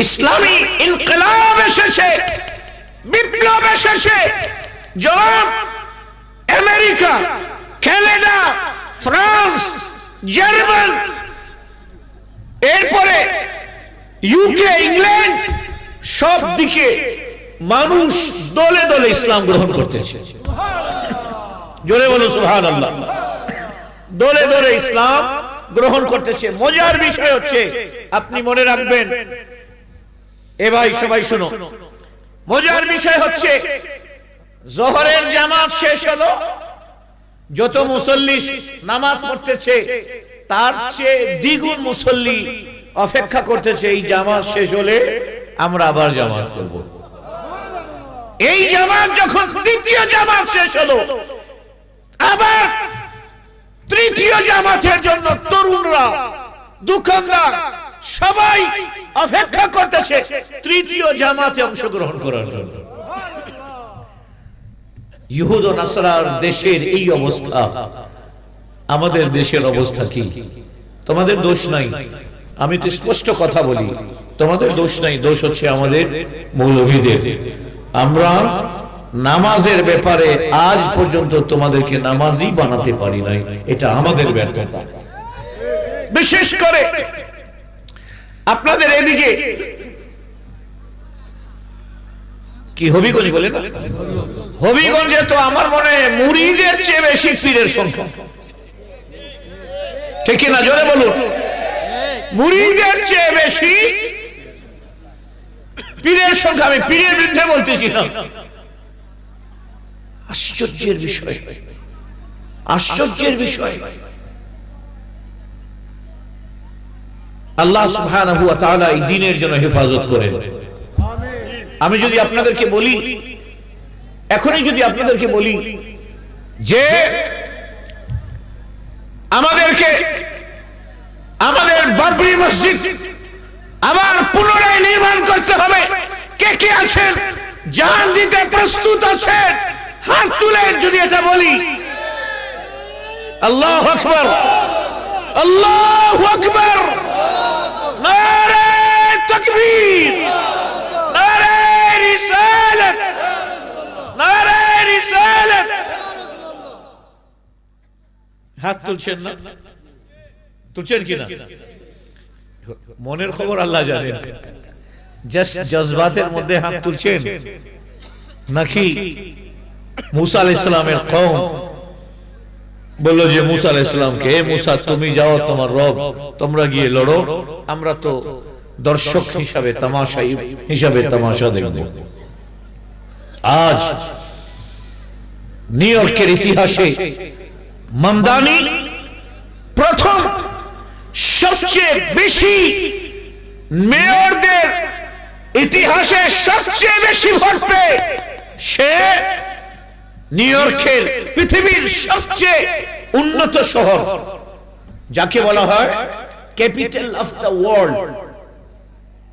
ইসলামী ইনকিলাব এসেছে, বিপ্লব এসেছে। জনাব আমেরিকা, কানাডা, ফ্রান্স, জার্মান, এরপরে ইউকে, ইংল্যান্ড, সব দিকে মানুষ দলে দলে ইসলাম গ্রহণ করতেছে। জোরে বলো সুবহানাল্লাহ। দলে দলে ইসলাম গ্রহণ করতেছে। মজার বিষয় হচ্ছে, আপনি মনে রাখবেন, এ ভাই সবাই শুনো, মজার বিষয় হচ্ছে জোহরের জামাত শেষ হলো, যত মুসল্লি নামাজ পড়তেছে তার চেয়ে দ্বিগুণ মুসল্লি অপেক্ষা করতেছে এই জামাত শেষ হলে আমরা আবার জামাত করব। এই জামাত যখন দ্বিতীয় জামাত শেষ হলো, আবার তৃতীয় জামাতের জন্য তরুণরা, দোকানদার সবাই অপেক্ষা করতেছে তৃতীয় জামাতে অংশগ্রহণ করার জন্য। ইহুদ ও নাসরার দেশের এই অবস্থা, আমাদের দেশের অবস্থা কি? তোমাদের দোষ নাই, আমি তো স্পষ্ট কথা বলি, তোমাদের দোষ নাই, দোষ হচ্ছে আমাদের মৌলভীদের। আমরা নামাজের ব্যাপারে আজ পর্যন্ত তোমাদেরকে নামাজি বানাতে পারি নাই, এটা আমাদের ব্যর্থতা। বিশেষ করে আপনাদের এদিকে কি হবিগঞ্জ বলে না, হবিগঞ্জে তো আমার মনে হয় মুরিদের চেয়ে বেশি পীরের সংখ্যা, ঠিক না? জোরে বলুন। মুরিদের চেয়ে বেশি পীরের সংখ্যা। আমি পীরের বিরুদ্ধে বলতেছি না। আশ্চর্যের বিষয়, আশ্চর্যের বিষয়। আল্লাহ সুবহানাহু ওয়া তাআলা এই দ্বীনের জন্য হেফাজত করেন। আমি যদি আপনাদেরকে বলি, এখনই যদি আপনাদেরকে বলি যে আমাদেরকে আমাদের বাবরি মসজিদ আবার পুনরায় নির্মাণ করতে হবে, কে কে আছেন জান দিতে প্রস্তুত আছেন? হাত তুলেন যদি এটা বলি। আল্লাহু আকবার, আল্লাহু আকবার, নারে তাকবীর, নারে রিসালাত, নারে রিসালাত। হাত তুলছেন না? তুলছেন কিনা? মনের খবর আল্লাহ জানেন। জজবাতের মধ্যে হাত তুলছেন নাকি মুসা আলাইহিস সালামের কওম বলল যে মুসা আলাইহিস সালামকে, হে মুসা তুমি যাও, তোমার রব, তোমরা গিয়ে লড়ো, আমরা তো দর্শক হিসাবে, তামাশাই হিসাবে তামাশা দেখব। আজ নিউ ইয়র্কের ইতিহাসে মামদানি প্রথম সবচেয়ে বেশি মেয়রদের ইতিহাসে সবচেয়ে বেশি ভোট পেয়ে সে নিউ ইয়র্কের পৃথিবীর সবচেয়ে উন্নত শহর, যাকে বলা হয় ক্যাপিটাল অফ দ্য ওয়ার্ল্ড,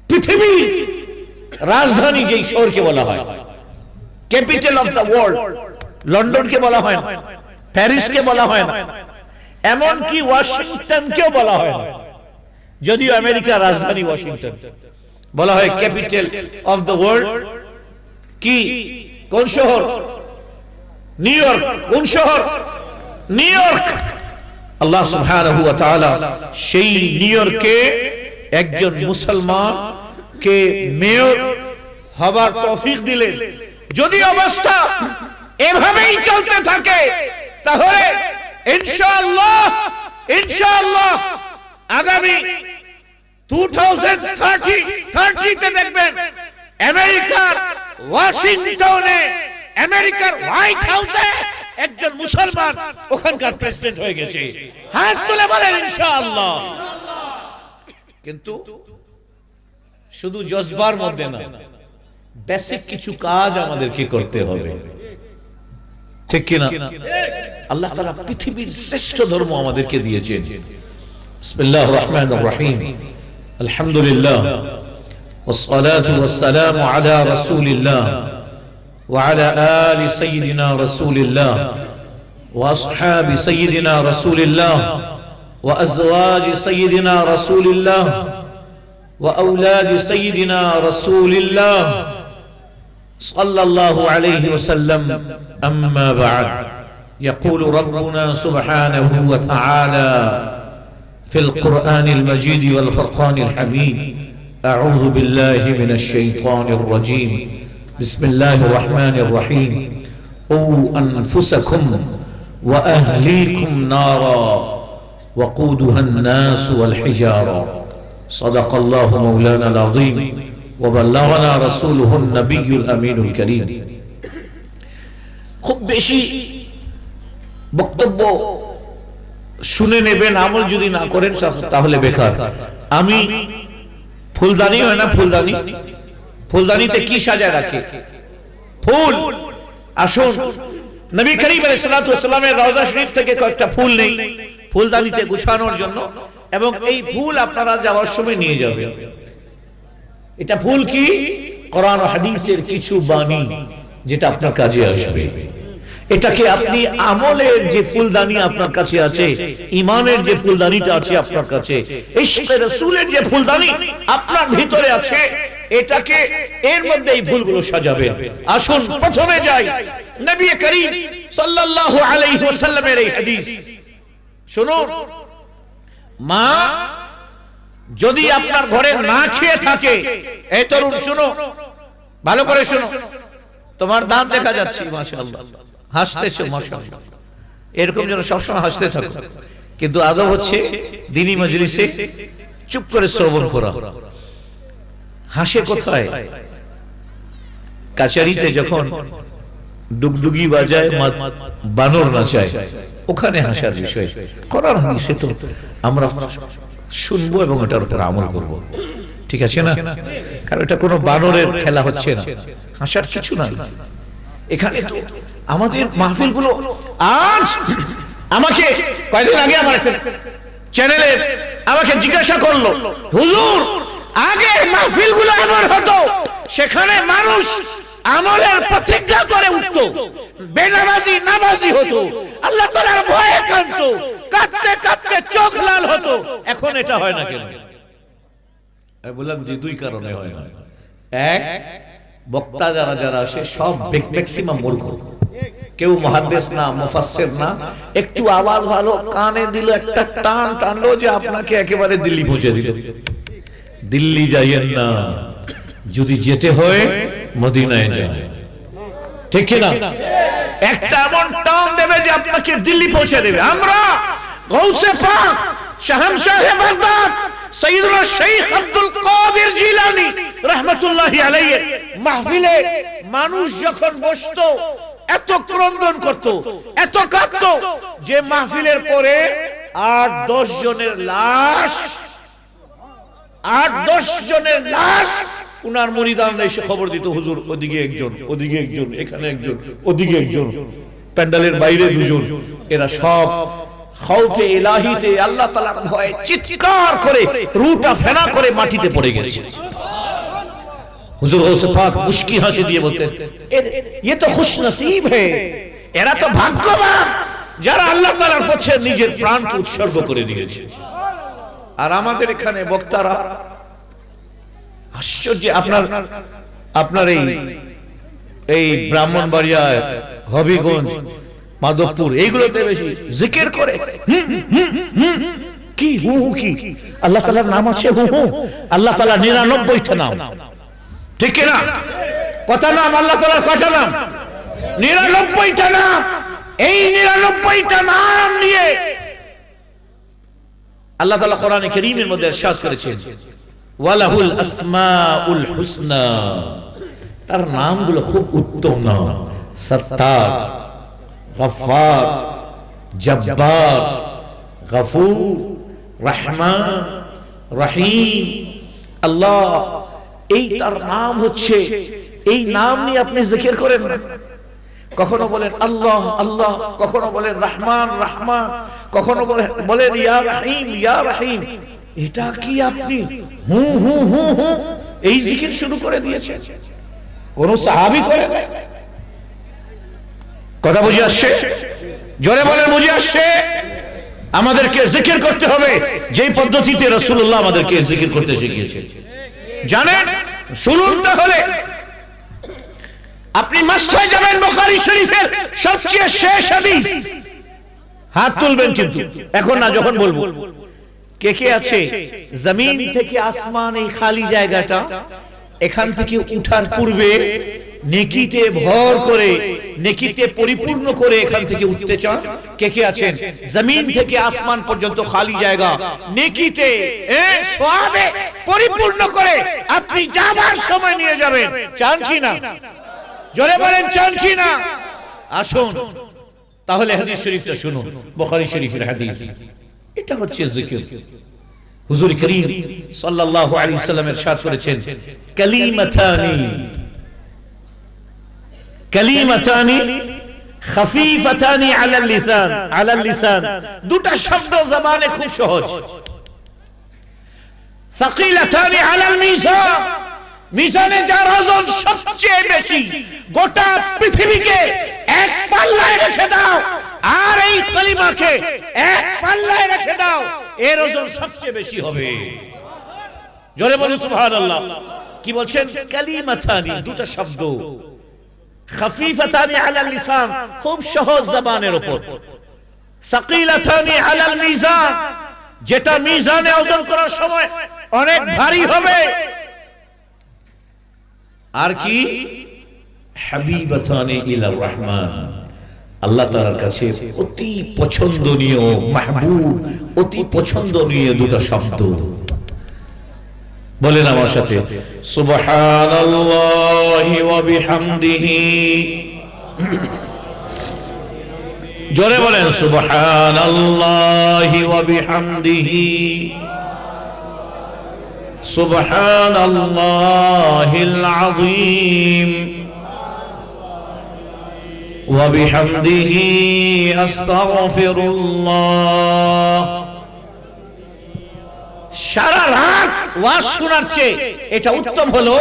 পৃথিবীর রাজধানী যেই শহরকে বলা হয় ক্যাপিটাল অফ দ্য ওয়ার্ল্ড, লন্ডনকে বলা হয় না, প্যারিসকে বলা হয় না, এমনকি ওয়াশিংটনকেও বলা হয় না, যদিও আমেরিকার রাজধানী ওয়াশিংটন, বলা হয় ক্যাপিটাল অফ দ্য ওয়ার্ল্ড। কি, কোন শহর? New York. কোন শহর? New York. আল্লাহ সুবহানাহু ওয়া তাআলা সেই নিউ ইয়র্কে একজন মুসলমান কে মেয়র হবার তৌফিক দিলেন। যদি অবস্থা এভাবেই চলতে থাকে তাহলে ইনশাআল্লাহ ইনশাআল্লাহ আগামী 2030 তে দেখবেন আমেরিকার ওয়াশিংটনে, আমেরিকার হোয়াইট হাউসে একজন মুসলমান ওখানকার প্রেসিডেন্ট হয়ে গেছে। হাত তুলে বলেন ইনশাআল্লাহ। কিন্তু শুধু জজবার মধ্যে না, বেসিক কিছু কাজ আমাদেরকে করতে হবে, ঠিক কি না? আল্লাহ তাআলা পৃথিবীর শ্রেষ্ঠ ধর্ম আমাদেরকে দিয়েছেন। বিসমিল্লাহির রহমানির রহিম, আলহামদুলিল্লাহ والصلاة والسلام على رسول الله وعلى آل سيدنا رسول الله وأصحاب سيدنا رسول الله وأزواج سيدنا رسول الله وأولاد سيدنا رسول الله صلى الله عليه وسلم أما بعد يقول ربنا سبحانه وتعالى في القرآن المجيد والفرقان الحميد أعوذ بالله من الشيطان الرجيم بسم الله الرحمن الرحيم قوا أنفسكم وأهليكم نارا وقودها الناس والحجارة صدق الله مولانا العظيم وبلغنا رسوله النبي الأمين الكريم খুব বেশি বক্তব্য শুনে নেবেন, আমল যদি না করেন তাহলে বেকার। আমি ফুলদানি হয় না, ফুলদানি, ফুলদানিতে কি সাজায় রাখে? ফুল। আসুন নবী করিম আলাইহিস সালাতু ওয়াস সালামের রওজা শরীফ থেকে কয়েকটা ফুল নেই ফুলদানিতে গুছানোর জন্য, এবং এই ফুল আপনারা যাওয়ার সময় নিয়ে যাবেন। এটা ফুল কি? কোরআন ও হাদিসের কিছু বাণী যেটা আপনার কাজে আসবে। এটাকে আপনি আমলের যে ফুলদানি আপনার কাছে আছে, ঈমানের যে ফুলদানিটা আছে আপনার কাছে, ইশকে রাসূলের যে ফুলদানি আপনার ভিতরে আছে, এটাকে এর মধ্যে এই ফুলগুলো সাজাবেন। আসুন প্রথমে যাই নবী করিম সাল্লাল্লাহু আলাইহি ওয়াসাল্লামের এই হাদিস শুনুন। মা যদি আপনার ঘরে না খেয়ে থাকে, এই তরুণ শুনো, ভালো করে শুনো, তোমার দাঁত দেখা যাচ্ছে, মাশাআল্লাহ, হাসতেছো, মাশাআল্লাহ, এরকম যেন সবসময় হাসতে থাকো। কিন্তু আদব হচ্ছে দ্বীনি মজলিসে চুপ করে শ্রবণ করা। হাসে কোথায়? কাচারিতে যখন ডুগডুগি বাজায়, বানর নাচায়, ওখানে হাসার বিষয়। কোরআন হাদিসে তো আমরা শুনবো এবং এটার উপর আমল করব, ঠিক আছে না? কারণ এটা কোনো বানরের খেলা হচ্ছে না, হাসার কিছু না এখানে। তো আমাদের মাহফিলগুলো, আজ আমাকে কয়েকদিন আগে আমার একটা চ্যানেলে আমাকে জিজ্ঞাসা করলো, হুজুর আগে মাহফিলগুলো এমন হতো সেখানে মানুষ আমলের প্রতিজ্ঞা করে উঠতো, বেনামাজি নামাজি হতো, আল্লাহ তাআলার ভয়ে কাঁদতো, কাঁদতে কাঁদতে চোখ লাল হতো। এখন এটা হয় না কেন? আমি বললাম যে দুই কারণে হয় না। এক, বক্তা যারা যারা আসে সব ম্যাক্সিমাম মূর্খ, কেউ মুহাদ্দিস না, মুফাসসির না। একটু আওয়াজ ভালো, কানে দিল একটা টান টানলো যে আপনাকে একেবারে দিল্লি পৌঁছে দিল। দিল্লি যাইয়েন না, যদি যেতে হয় মদিনায় যান, ঠিক কি না? একটা এমন টান দেবে যে আপনাকে দিল্লি পৌঁছে দেবে। আমরা গৌসে পাক শাহনশাহে বাগদাদ সৈয়দুনা শেখ আব্দুল কাদের জিলানী রাহমাতুল্লাহি আলাইহি মাহফিলে মানুষ যখন বসতো এত ক্রন্দন করত, এত কাঁদতো যে মাহফিলের পরে ৮-১০ জনের লাশ, ৮-১০ জনের লাশ উনার মুরিদানরা এসে খবর দিত, হুজুর ওদিকে একজন, ওদিকে একজন, এখানে একজন, ওদিকে একজন, প্যান্ডেলের বাইরে দুজন। এরা সব খাউফে ইলাহিতে আল্লাহ তাআলার ভয়ে চিৎকার করে রুটা ফেনা করে মাটিতে পড়ে গেছে। হুজুর গৌসে পাক মুস্কি হাসি দিয়ে বলতেন, ये तो खुशनसीब है, এরা তো ভাগ্যবান যারা আল্লাহ তাআলার পথে নিজের প্রাণকে উৎসর্গ করে দিয়েছে। আর আমাদের এখানে বক্তারা আশ্চর্য। আপনার এই ব্রাহ্মণবাড়িয়া, হবিগঞ্জ, মাধবপুর, এইগুলোতে বেশি জিকির করে। কি হু হু কি? আল্লাহ তাআলার নাম আছে হু হু। আল্লাহ তাআলা ৯৯টা নাম, ঠিক না? কত নাম আল্লাহ তাআলার? কত নাম? ৯৯টা নাম। এই ৯৯টা নাম নিয়ে আল্লাহ তাআলা কোরআনে কারীমের মধ্যে ইরশাদ করেছেন, ওয়ালাহুল আসমাউল হুসনা। তার নামগুলো খুব উত্তম নাম, সত্তার, গফফার, জব্বার, গফুর, রহমান, রহিম। আল্লাহ, এই তার নাম হচ্ছে। এই নাম নিয়ে আপনি জিকির করেন না। কখনো বলেন আল্লাহ আল্লাহ, কখনো বলেন রহমান রহমান, কখনো বলেন ইয়া রহিম ইয়া রহিম। এটা কি আপনি হু হু হু হু এই জিকির শুরু করে দিয়েছেন? কোন সাহাবী করে নাই। কথা বুঝে আসছে? জোরে বলেন বুঝে আসছে? আমাদেরকে জিকির করতে হবে যেই পদ্ধতিতে রাসূলুল্লাহ আমাদেরকে জিকির করতে শিখিয়েছেন। জানেন? শুনুন তাহলে, আপনি মাস্ট হয়ে যাবেন বুখারী শরীফের সবচেয়ে শেষ হাদিস। হাত তুলবেন কিন্তু এখন না, যখন বলবো। কে কে আছে জমিন থেকে আসমান এই খালি জায়গাটা, এখান থেকে উঠার পূর্বে নেকিতে ভর করে, নেকিতে পরিপূর্ণ করে এখান থেকে উঠতে চান? কে কে আছেন? জমিন থেকে আসমান পর্যন্ত খালি জায়গা নেকিতে সওয়াবে পরিপূর্ণ করে আপনি যাবার সময় নিয়ে যাবেন, চান কি না? জোরে বলেন, চান কি না? আসুন তাহলে হাদিস শরীফটা শুনুন, বুখারী শরীফের হাদিস। এটা হচ্ছে জিকির। হুজুর করিম সাল্লাল্লাহু আলাইহি ওয়াসাল্লাম ইরশাদ করেছেন, কালিমাতানি খাফিফাতানি আলাল লিসান, দুটা শব্দ জবানে খুব সহজ। সাকিলাতানি আলাল মিজান, মিজানে যার ওজন সবচেয়ে বেশি। গোটা পৃথিবীকে এক পাল্লায় রেখে দাও, আর এই কালিমাকে এক পাল্লায় রেখে দাও, এর ওজন সবচেয়ে বেশি হবে। জোরে বলুন সুবহানাল্লাহ। কি বলছেন? কালিমাতানি, দুটো শব্দ, খাফিফাতানি আলাল লিসান, খুব সহজ জবানের উপর, সাকিলাতানি আলাল মিজান, যেটা মিজানে ওজন করার সময় অনেক ভারী হবে। আর কি? হাবিবাতানি ইলার রহমান, আল্লাহ তাআলার কাছে অতি পছন্দনীয়, মাহবুব, অতি পছন্দনীয় দুটো শব্দ। বলেন আমার সাথে, সুবহানাল্লাহি ওয়া বিহামদিহি। জোরে বলেন, সুবহানাল্লাহি ওয়া বিহামদিহি, সুবহানাল্লাহিল আযীম ওয়া বিহামদিহি আস্তাগফিরুল্লাহ। সারা রাত ওয়াজ শোনার চেয়ে এটা উত্তম হলো,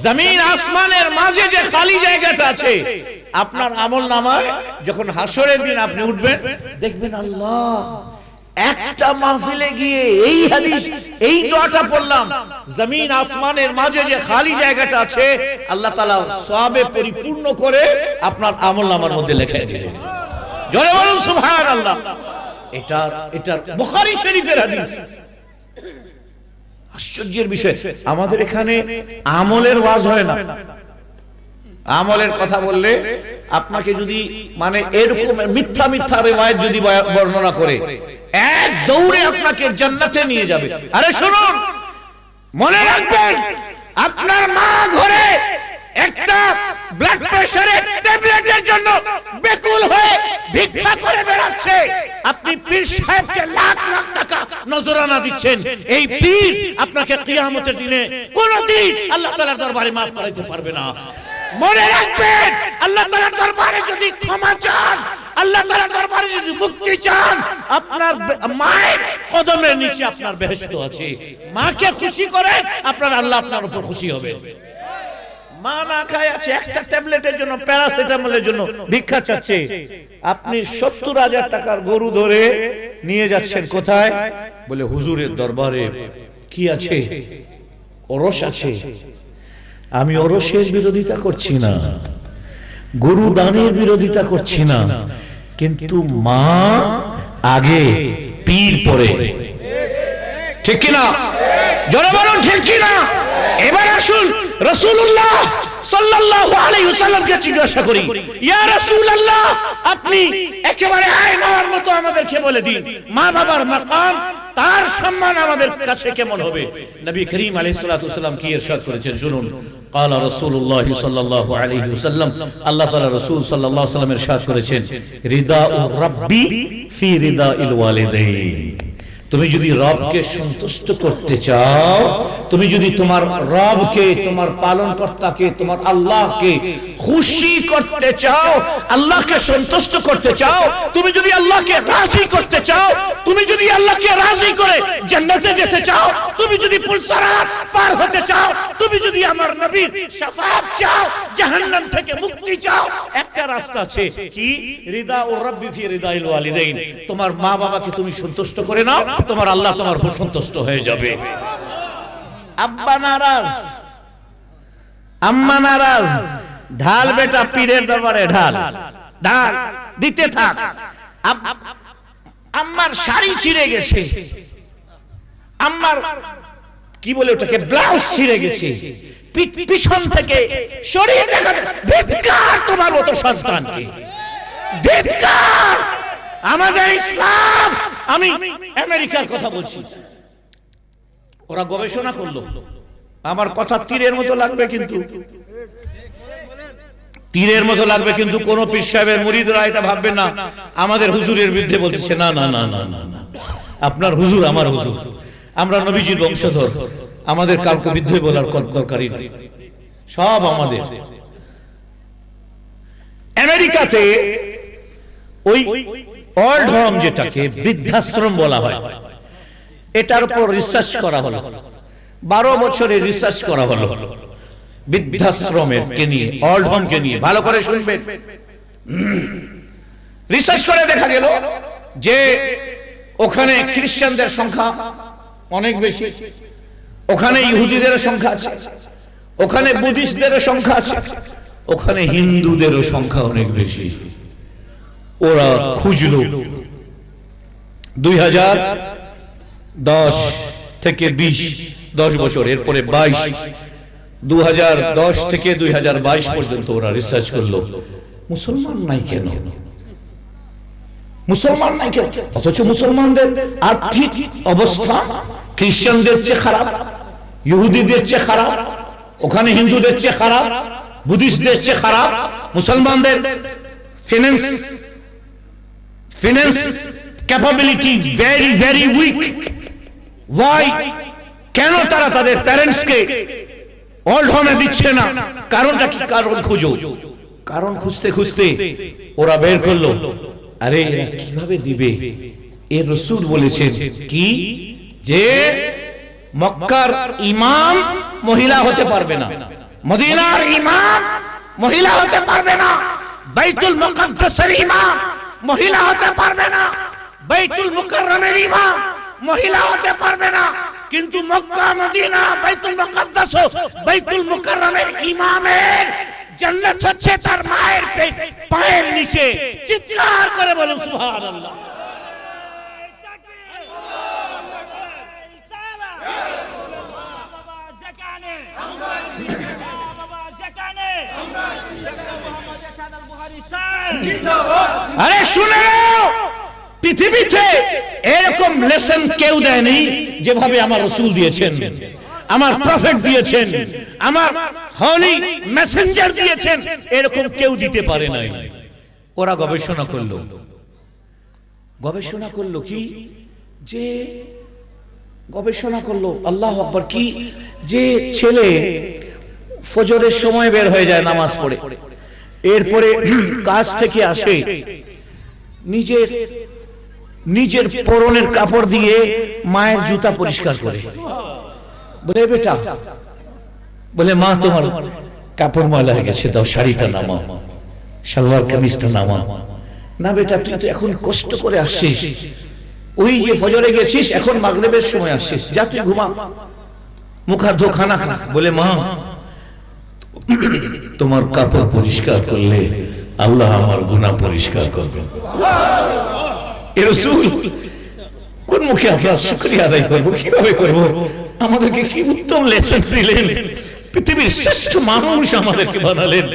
জমিন আসমানের মাঝে যে খালি জায়গাটা আছে, আপনার আমলনামায় যখন হাসরের দিন আপনি উঠবেন, দেখবেন আল্লাহ, একটা মাহফিলে গিয়ে এই হাদিস, এই দোয়াটা পড়লাম, জমিন আসমানের মাঝে যে খালি জায়গাটা আছে আল্লাহ তাআলা সওয়াবে পরিপূর্ণ করে আপনার আমলনামার মধ্যে লিখে দিলেন। জোরে বলুন সুবহানাল্লাহ। এটা বুখারী শরীফের হাদিস। আশ্চর্যের বিষয়, আমাদের এখানে আমলের ওয়াজ হয় না। আমলের কথা বললে আপনাকে যদি মানে এরকম মিথ্যা মিথ্যা রিওয়ায়াত যদি বর্ণনা করে, এক দৌড়ে আপনাকে জান্নাতে নিয়ে যাবে। আরে শুনুন, মনে রাখবেন, আপনার মা ঘরে একটা ব্লাড প্রেসারের ট্যাবলেটের জন্য বেকুল হয়ে ভিক্ষা করে বেড়াচ্ছে, আপনি পীর সাহেবকে লাখ লাখ টাকা নজরানা দিচ্ছেন। এই পীর আপনাকে কিয়ামতের দিনে কোনদিন আল্লাহ তাআলার দরবারে মাফ করাইতে পারবে না। মনে রাখবেন, আল্লাহ তাআলার দরবারে যদি ক্ষমা চান, আল্লাহ তাআলার দরবারে যদি মুক্তি চান, আপনার মায়ের কদমের নিচে আপনার বেহেশত আছে। মাকে খুশি করে আপনার আল্লাহ আপনার উপর খুশি হবে। মা না খায় আছে, একটা ট্যাবলেটের জন্য, প্যারাসিটামলের জন্য ভিক্ষা চাচ্ছে, আপনি ৭০,০০০ টাকার গরু ধরে নিয়ে যাচ্ছেন কোথায়? বলে হুজুরের দরবারে। কি আছে? ওরস আছে। আমি ওরসের বিরোধিতা করছি না, গরু দানের বিরোধিতা করছি না, কিন্তু মা আগে, পীর পরে। ঠিক কিনা? জোরে বলুন ঠিক কিনা? এবার আসুন রাসূলুল্লাহ সাল্লাল্লাহু আলাইহি ওয়াসাল্লামকে জিজ্ঞাসা করি, ইয়া রাসূলুল্লাহ, আপনি একেবারে আয়নার মতো আমাদেরকে বলে দিন, মা বাবার মাকাম, তার সম্মান আমাদের কাছে কেমন হবে? নবী করিম আলাইহিস সালাতু ওয়াসাল্লাম কি ইরশাদ করেছেন শুনুন। ক্বালা রাসূলুল্লাহ সাল্লাল্লাহু আলাইহি ওয়াসাল্লাম, আল্লাহ তাআলা রাসূল সাল্লাল্লাহু আলাইহি ওয়াসাল্লাম ইরশাদ করেছেন, রিদাউর রাব্বি ফি রিদাইল ওয়ালিদাইন। তুমি যদি রবকে সন্তুষ্ট করতে চাও, তুমি যদি তোমার রবকে, তোমার পালনকর্তাকে, তোমার আল্লাহকে খুশি করতে চাও, আল্লাহকে সন্তুষ্ট করতে চাও, তুমি যদি আল্লাহকে রাজি করতে চাও, তুমি যদি আল্লাহকে রাজি করে জান্নাতে যেতে চাও, তুমি যদি পুলসরাত পার হতে চাও, তুমি যদি আমার নবীর শাফাআত চাও, জাহান্নাম থেকে মুক্তি চাও, একটা রাস্তা আছে। কি? রিদাউর রাব্বি ফি রিদাইল ওয়ালিদাইন। তোমার মা বাবাকে তুমি সন্তুষ্ট করে নাও, তোমার আল্লাহ তোমার উপর সন্তুষ্ট হয়ে যাবে। আব্বা নারাজ, আম্মা নারাজ, ঢাল বেটা পীরের দরবারে ঢাল, ঢাল দিতে থাক। আম্মার শাড়ি ছিঁড়ে গেছে, আম্মার কি বলে ওটাকে ব্লাউজ ছিঁড়ে গেছে, পিছন থেকে সরিয়ে দেখা, ধিক্কার তোমার মতো সন্তানকে, ধিক্কার। আমাদের ইসলাম, আমি আমেরিকার কথা বলছি, ওরা গবেষণা করলো, আমার কথা তীরের মতো লাগবে, কিন্তু তীরের মতো লাগবে, কিন্তু কোন পীর সাহেবের মুরিদরা এটা ভাববে না আমাদের হুজুরের বিরুদ্ধে বলতেছে। না না না না না না, আপনার হুজুর আমার হুজুর, আমরা নবীজির বংশধর, আমাদের কাউকে বিরুদ্ধে বলার দরকারই নেই, সব আমাদের। আমেরিকাতে ওই ওল্ড হোম, যেটাকে বৃদ্ধাশ্রম বলা হয়, এটার উপর রিসার্চ করা হলো, 12 বছরের রিসার্চ করা হলো বৃদ্ধাশ্রমের কে নিয়ে, ওল্ড হোম কে নিয়ে। ভালো করে শুনবেন, রিসার্চ করে দেখা গেল যে ওখানে খ্রিস্টানদের সংখ্যা অনেক বেশি, ওখানে ইহুদিদের সংখ্যা আছে, ওখানে বুদ্ধিস্টদের সংখ্যা আছে, ওখানে হিন্দুদেরও সংখ্যা অনেক বেশি। ওরা খুঁজলো 2010 থেকে 20, 10 বছর, এরপরে 22, 2010 থেকে 2022 পর্যন্ত ওরা রিসার্চ করলো, মুসলমান নাই কেন, মুসলমান নাই কেন, অথচ মুসলমানদের আর্থিক অবস্থা খ্রিস্টানদের চেয়ে খারাপ, ইহুদিদের চেয়ে খারাপ, ওখানে হিন্দুদের চেয়ে খারাপ, বুদ্ধিস্টদের চেয়ে খারাপ, মুসলমানদের finance capability very very weak. Why? কেন তারা তাদের প্যারেন্টসকে ওল্ড হোমে দিচ্ছে না? কারণটা কি? কারণ খুঁজো। কারণ খুঁজতে খুঁজতে ওরা বের করলো, আরে এরা কিভাবে দিবে? এর রাসূল বলেছেন কি, যে মক্কার ইমাম মহিলা হতে পারবে না, মদিনার ইমাম মহিলা হতে পারবে না, বাইতুল মুকাদ্দাসের ইমাম মহিলা হতে পারবে না, বাইতুল মুকাররমের ইমাম মহিলা হতে পারবে না, কিন্তু মক্কা, মদিনা, বাইতুল মুকাদ্দাস, বাইতুল মুকাররমের ইমামের জান্নাত হচ্ছে তার মায়ের পায়ের নিচে। চিৎকার করে বলুন সুবহানাল্লাহ। আরে শুনে নাও, পৃথিবীতে এরকম লেসন কেউ দেয়নি যেভাবে আমার রাসূল দিয়েছেন, আমার প্রফেট দিয়েছেন, আমার হলি মেসেঞ্জার দিয়েছেন, এরকম কেউ দিতে পারে নাই। ওরা গবেষণা করলো কি, যে গবেষণা করলো, আল্লাহু আকবার, কি যে ছেলে ফজরের সময় বের হয়ে যায় নামাজ পড়ে, এরপরে কাজ থেকে আসে, নিজের পরনের কাপড় দিয়ে মায়ের জুতা পরিষ্কার করে, বলে বেটা, বলে মা তোমার কাপড় ময়লা হয়ে গেছে, দাও শাড়িটা নামাও, সালোয়ার কামিজটা নামাও। না বেটা, তুই তো এখন কষ্ট করে আসছিস, ওই যে ফজরে গেছিস, এখন মাগরিবের সময় আসছিস, যা তুই ঘুমা, মুখ হাত ধো, খানা খা। বলে মা, তোমার কাপড় পরিষ্কার করলে আল্লাহ আমার গুনাহ পরিষ্কার করবেন। এ রাসূল কোন মুখে আমরা শুকরিয়া আদায় করব, কিভাবে করব? আমাদেরকে কি উত্তম লেসন দিলেন, পৃথিবীর শ্রেষ্ঠ মানুষ আমাদেরকে বানালেন।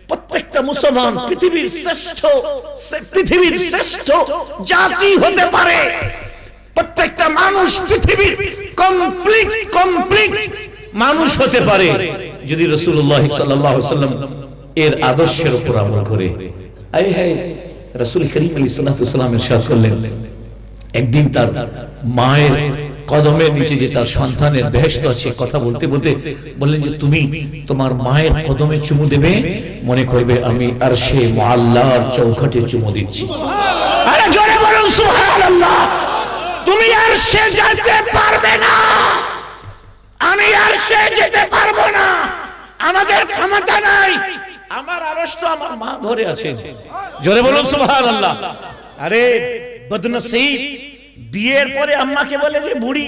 প্রত্যেকটা মুসলমান পৃথিবীর শ্রেষ্ঠ জাতি হতে পারে, প্রত্যেকটা মানুষ পৃথিবীর কমপ্লিট মানুষ হতে পারে যদি রাসূলুল্লাহ সাল্লাল্লাহু আলাইহি ওয়াসাল্লাম এর আদর্শের উপর আমল করে। আয় হায়, রাসূল করিম আলাইহিস সালাতু ওয়াস সালাম ইরশাদ করলেন, একদিন তার মায়ের কদমের নিচে যে তার সন্তানের বেহেশত আছে, কথা বলতে বলতে বললেন যে তুমি তোমার মায়ের কদমে চুমু দেবে, মনে করবে আমি আরশে মুআল্লার চৌখাটে চুমু দিচ্ছি। আরে জোরে বলুন সুবহানাল্লাহ। তুমি আরশে যেতে পারবে না, আমি আরশে যেতে পারবো না, আমাদের ক্ষমতা নাই। আমার আরশ তো আমার মা ধরে আছে। জোরে বলুন সুবহানাল্লাহ। আরে বদনসিব, বিয়ের পরে আম্মাকে বলে যে বুড়ি,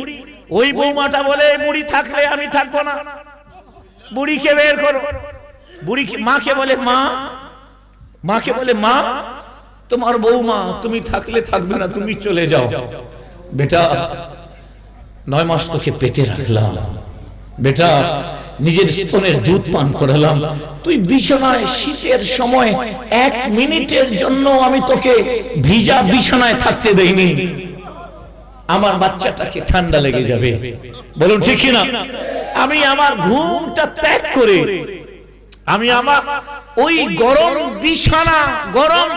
ওই বৌমাটা বলে বুড়ি থাকলে আমি থাকবো না, বুড়িকে বের করো। বুড়ি মাকে বলে মাকে বলে মা তোমার বৌমা, তুমি থাকলে থাকবে না, তুমি চলে যাও। বেটা 9 মাস তোকে পেটে রাখলাম, বেটা নিজের স্তনের দুধ পান করালাম, তুই বিছানায় শীতের সময় 1 মিনিটের জন্য আমি তোকে ভিজা বিছানায় থাকতে দেইনি, আমার বাচ্চাটাকে ঠান্ডা লেগে যাবে। বলুন ঠিক কিনা? আমি আমার ঘুমটা ত্যাগ করে আমি আমার ওই গরম বিছানা, গরম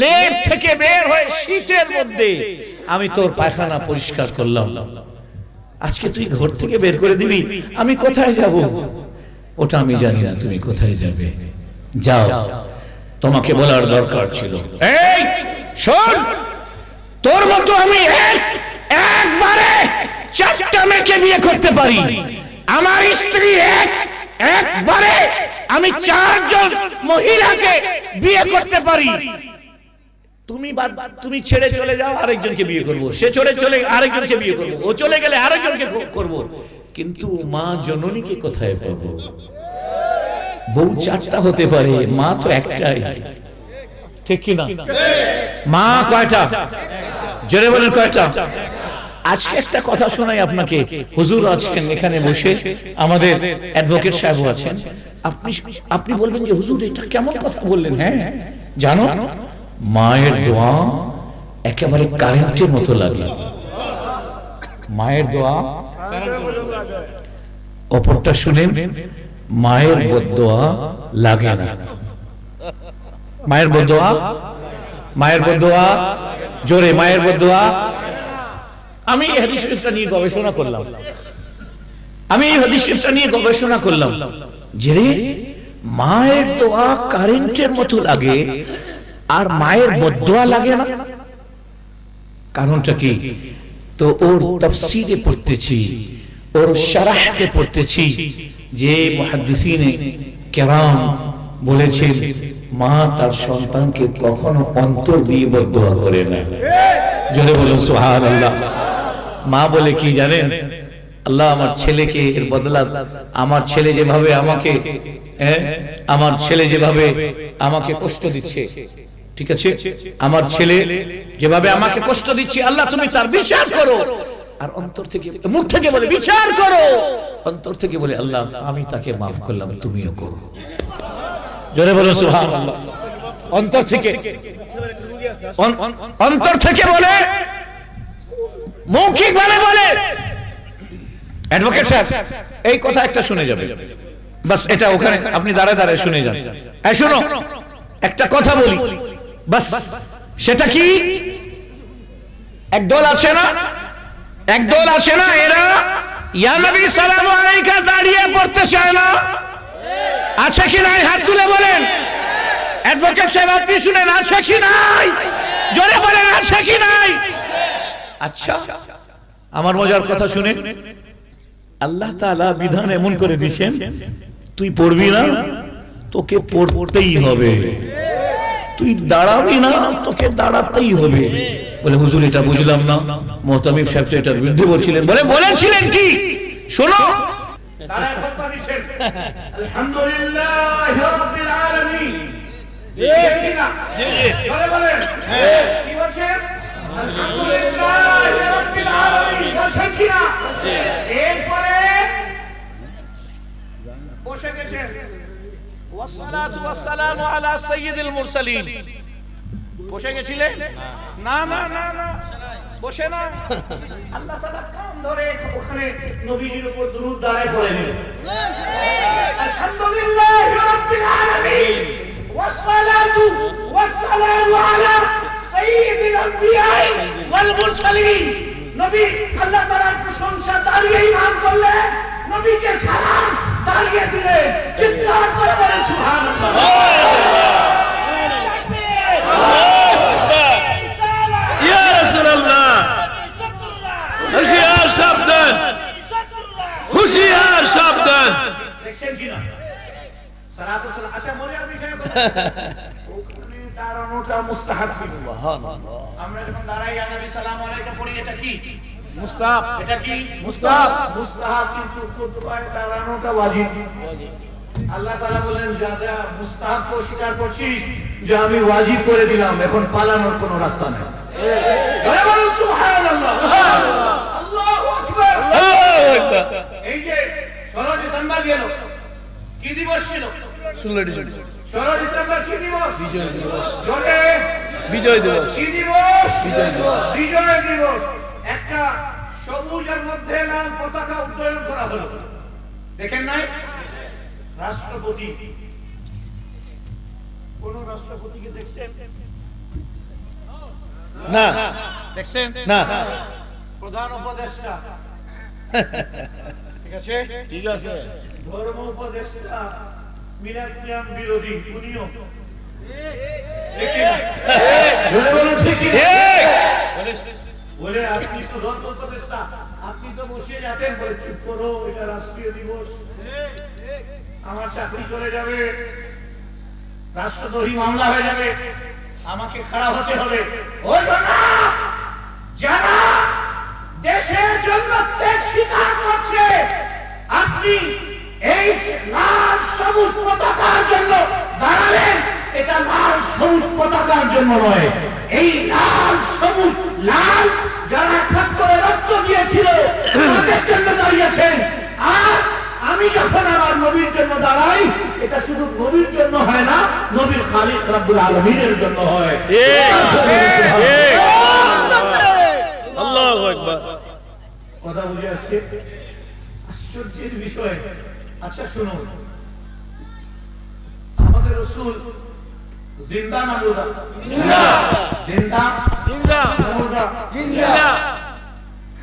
লেপ থেকে বের হয়ে শীতের মধ্যে আমি তোর পায়খানা পরিষ্কার করলাম। আজকে তুই ঘর থেকে বের করে দিবি, আমি কোথায় যাব? ওটা আমি জানি না তুমি কোথায় যাবে, যাও। তোমাকে বলার দরকার ছিল। এই শোন, তোর মতো আমি একবারে 4টা মেয়েকে বিয়ে করতে পারি। আমার স্ত্রী একবারে আমি 4 জন মহিলাকে বিয়ে করতে পারি। তুমি ছেড়ে চলে যাও, আরেকজনকে বিয়ে করব। সে চলে আরেকজনকে বিয়ে করব, ও চলে গেলে আরেকজনকে করব। কিন্তু মা জননীকে কোথায় পাব? বউ 4টা হতে পারে, মা তো একটাই, ঠিক কি না? মা কয়টা? জোরে বলেন কয়টা? আজকে একটা কথা শোনাই আপনাকে। হুজুর আছেন এখানে বসে, আমাদের অ্যাডভোকেট সাহেব আছেন। আপনি বলবেন যে হুজুর এটা কেমন কথা বললেন? হ্যাঁ জানো, মায়ের দোয়া একেবারে কারেন্টের মতো লাগে। মায়ের দোয়া, অপরটা শুনেন, মায়ের বদদোয়া লাগে না। মায়ের বদদোয়া জোরে, মায়ের বদদোয়া। আমি এই হাদিস শরীফটা নিয়ে গবেষণা করলাম, যে মায়ের দোয়া কারেন্টের মতো লাগে আর মায়ের বদদোয়া লাগে না। কারণটা কি? তো ওর তাফসীরে পড়তেছি, ওর শারাহতে পড়তেছি যে মুহাদ্দিসিনে কেরাম বলেছেন মা তার সন্তানকে কখনো অন্তর দিয়ে বদদোয়া করে না। জোরে বলুন সুবহানাল্লাহ। মা বলে কি জানেন? আল্লাহ আমার ছেলেকে এর বদলা, আমার ছেলে যেভাবে আমাকে কষ্ট দিচ্ছে, ঠিক আছে, আমার ছেলে যেভাবে আমাকে কষ্ট দিচ্ছে, আল্লাহ তুমি তার বিচার করো। আর অন্তর থেকে, মুখ থেকে বলে বিচার করো, অন্তর থেকে বলে আল্লাহ আমি তাকে মাফ করলাম, তুমিও করো। জোরে বলুন সুবহানাল্লাহ। অন্তর থেকে বলে, মৌখিক ভাবে বলে। অ্যাডভোকেট সাহেব এই কথা একটা শুনে যাবে, বাস এটা ওখানে আপনি দাঁড়ায় শুনে যান। এই শোনো, একটা কথা বলি, বাস সেটা কি? একদল আছে না এরা ইয়া নবী সালামু আলাইকা দাঁড়িয়ে পড়তে চায় না। আছে কি নাই? হাত তুলে বলেন। অ্যাডভোকেট সাহেব আপনি শুনেন, আছে কি নাই? জোরে বলেন, আছে কি নাই? আচ্ছা, আমার মজার কথা শুনেন। আল্লাহ তাআলা বিধান এমন করে দিয়েছেন, তুই পড়বি না, তোকে পড়তেই হবে। তুই দাঁড়াবি না, তোকে দাঁড়াতেই হবে। বলে হুজুর এটা বুঝলাম না, মুহতামিম সাহেব তো এটার বিরুদ্ধে বলছিলেন। বলেছিলেন কি? শোনো, তারা ফতোয়া দিয়েছেন আলহামদুলিল্লাহি রাব্বিল আলামিন। জি কি না? জি বলেন কি বলছেন? আলহামদুলিল্লাহি রাব্বিল আলামিন বলছেন কি না? জি। এরপরে বসে গেছেন ওয়াসসালাতু ওয়াসসালামু আলা সাইয়্যিদিল মুরসালিন। বসে গেছিলেন? না না না না, বসে না। আল্লাহ তাআলা কান ধরে ওখানে নবীজির উপর দুরূদ দাঁড়ায় পড়েন, আলহামদুলিল্লাহি রাব্বিল আলামিন ওয়াসসালাতু ওয়াসসালামু আলা সাইয়্যিদিল আম্বিয়া ওয়াল মুরসালিন। নবী আল্লাহ তাআলার প্রশংসা দাঁড়িয়ে ইমান করলে, নবীকে সালাম দাঁড়িয়ে দিলে, চিৎকার করে বলেন সুবহানাল্লাহ। ইয়া রাসূলুল্লাহ, হুশিয়ার সাবধান, হুশিয়ার সাবধান। দেখছেন কি না? সালাতু সালাম। আচ্ছা মজার বিষয় ওখানে দাঁড়ানোটা মুস্তাহাব। সুবহানাল্লাহ। আমরা যখন দাঁড়াই ইয়া নবী সালাম আলাইকা পড়ি, এটা কি? মুস্তাহাব। এটা কি মুস্তাহাব। মুস্তাহাব, কিন্তু খুতবা এড়ানোটা ওয়াজিব। আল্লাহ তাআলা বলেন, যা যা মুস্তাহাব তো স্বীকার করছিস যে আমি ওয়াজিব করে দিলাম, এখন পালানোর কোনো রাস্তা নেই। জোরে বলুন সুবহানাল্লাহ। আল্লাহু আকবার। এই যে 16 ডিসেম্বর গেল, কি দিবস ছিল? 16 ডিসেম্বর 16 ডিসেম্বর কি দিবস? বিজয় দিবস। জোরে, বিজয় দিবস। কি দিবস? বিজয় দিবস। বিজয় দিবস। একটা সবুজের মধ্যে লাল পতাকা উত্তোলন করা হলো, দেখেন নাই? রাষ্ট্রপতি, কোন রাষ্ট্রপতিকে দেখছেন? না দেখছেন না। প্রধান উপদেষ্টা, ঠিক আছে, ঠিক আছে। ধর্ম উপদেষ্টা, মিলাদ কিয়াম বিরোধী, উনিও ঠিক কি না? জোরে বলুন ঠিক কি না? বলে আপনি তো ধর্ম উপদেষ্টা, আপনি তো বসে যাচ্ছেন, বলে চুপ করো, এটা রাষ্ট্রীয় দিবস, আমার চাকরি চলে যাবে, রাষ্ট্রদ্রোহী মামলা হয়ে যাবে, আমাকে খারাপ হতে হবে। ও জনাব, যারা দেশের জন্য ত্যাগ স্বীকার করছে, আপনি এই লাল সবুজ পতাকার জন্য দাঁড়ালেন, এটা লাল সবুজ পতাকার জন্য নয়, এই লাল সবুজ লাল যারা খাদ্যে রক্ত দিয়েছিল তাদের জন্য দাঁড়িয়েছেন। আর আমি যখন আমার নবীর জন্য দাঁড়াই, এটা শুধু নবীর জন্য হয় না, নবীর খালিক রব্বুল আলামিনের জন্য হয়। আল্লাহু আকবার। কথা বুঝে আসছে? আশ্চর্যের বিষয়। আচ্ছা শুনুন, আমাদের রাসূল জিন্দা না মুর্দা? জিন্দা। জিন্দা জিন্দা মুর্দা? জিন্দা।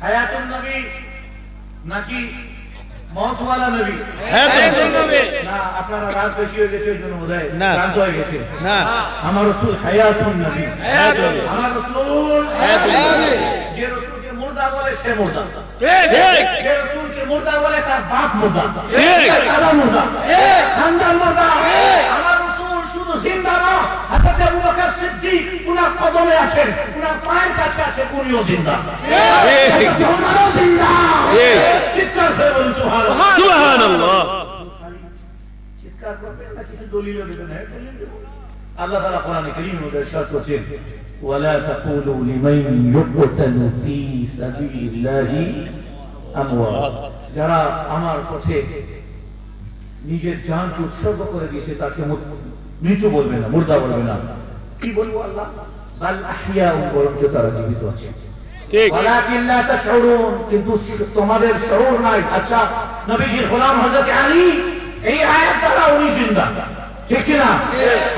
হায়াতুন নবী নাকি মওতওয়ালা নবী? হায়াতুন নবী। না, আপনারা রাত বেশি হয়ে গেছে, এর জন্য বোধহয় না। ক্লান্ত হয়ে গেছে। না, আমার রাসূল হায়াতুন নবী। হায়াতুন। আমার রাসূল হায়াতুন নবী। যে রাসূলকে মুর্দা বলে সে মুর্দা, ঠিক ঠিক যে রাসূলকে মুর্দা বলে তার বাপ মুর্দা, ঠিক। তার দাদা মুর্দা, খানদান মুর্দা। আমার রাসূল শুধু জিন্দা না, হযরত আবু বকর সিদ্দিক উনার কদমে আছেন, উনার পায়ের কাছে আছেন, উনিও জিন্দা। হযরত ওমরও জিন্দা। চিৎকার করে বলুন সুবহানাল্লাহ। সুবহানাল্লাহ। চিৎকার করবেন না, কিছু দলিলও দেবেন না, দলিল দেবেন না। আল্লাহ তাআলা কোরআনে কারীমের মধ্যে ইরশাদ করছেন, ওয়ালা তাকুলু লিমান ইউকতালু ফী সাবিলিল্লাহি আমওয়াত। যারা আমার পথে নিজের জানকে উৎসর্গ করে দিয়েছে তাকে মৃত বলবে না, মুর্দা বলবে না। কি বলবো আল্লাহ? বাল আহইয়াউ, বরং তারা জীবিত আছে। ঠিক। ওয়ালাকিন লা তাশউরুন, কিন্তু তোমাদের শউর নাই। আচ্ছা, নবীজির গোলাম হযরত আলী, এই আয়াত দ্বারা উনি জিন্দা, ঠিক কি না?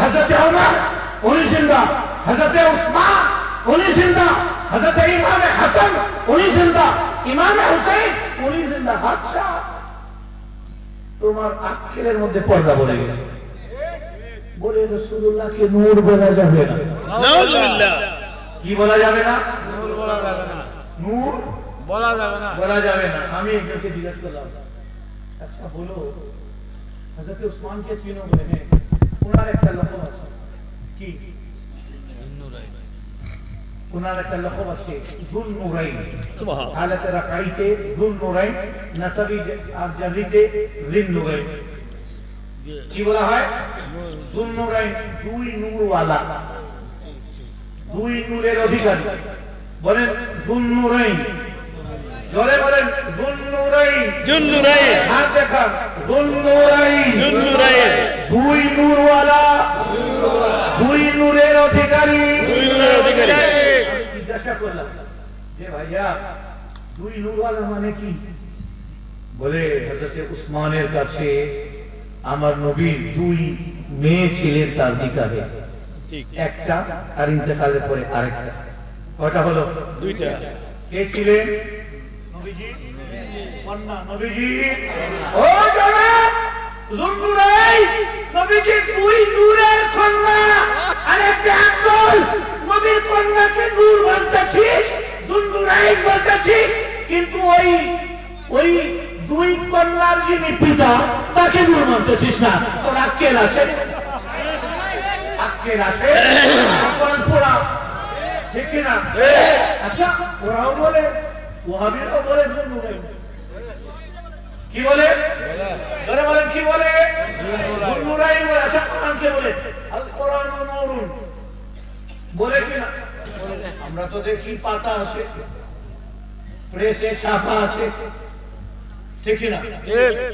হযরত ওমর উনি জিন্দা, হযরত উসমান উনি জিন্দা, হযরত ইমাম হাসান উনি জিন্দা, ইমাম হুসাইন উনি জিন্দা। আচ্ছা, তোমার আক্কেলের মধ্যে পর্দা বলে গেছে, বলে রাসূলুল্লাহকে নূর বলা যাবে না। নাউযুবিল্লাহ। কি বলা যাবে না? নূর বলা যাবে না। নূর বলা যাবে না। বলা যাবে না। আমি একজনকে জিজ্ঞেস করলাম, আচ্ছা বলো, হযরত উসমানকে চিনো? বলে হ্যাঁ। ওনার একটা লকব আছে, কি? ওনার একটা লকব আছে, যুন নুরাইন। সুবহানাল্লাহ। হালাতে রাকাইতে যুন নুরাইন, নাসাবি আর জারিতে যিন নুরাইন। কি বলা হয়? যুন নুরাইন, দুই নূরওয়ালা, দুই নূরের অধিকারী। বলেন যুন নুরাইন, জোরে বলেন যুন নুরাইন। জুন্নুরাইন। হাত দেখান, যুন নুরাইন। জুন্নুরাইন। দুই নূরওয়ালা, দুই নূরের অধিকারী। দুই নূরের অধিকারী। আমি জিজ্ঞাসা করলাম যে ভাইয়া, দুই নূরওয়ালা মানে কি? বলে হযরত উসমানের কাছে আমার নবীর দুই মেয়ে ছিলেন তার অধিকারে, ঠিক। একটা আর ইন্তেকালের পরে আরেকটা। কয়টা হলো? দুইটা। কে ছিলেন? নবীজি কন্যা। নবীজি ও জনাব যুন্নুরাইন, নবীজি দুই নূরের কন্যা। আরে দেখুন, নবীর কন্যাকে নূর বলতেছিস, যুন্নুরাইন বলতেছিস, কিন্তু ওই দুই কন্যার যিনি পিতা তাকে নূর বলতেছিস না। তোর আক্কেল আছে? আক্কেল আছে? পুরা ঠিক না? আচ্ছা, ওরাও বলে ওয়াহাবিরাও বলে নুরাইন। কি বলে? ধরে বলেন কি বলে? নুরাইন বলে। আচ্ছা কোরআনকে বলে আল কোরআন নূরুন বলে কি না? আমরা তো দেখি পাতা আছে, প্রেসে ছাপা আছে, ঠিক না?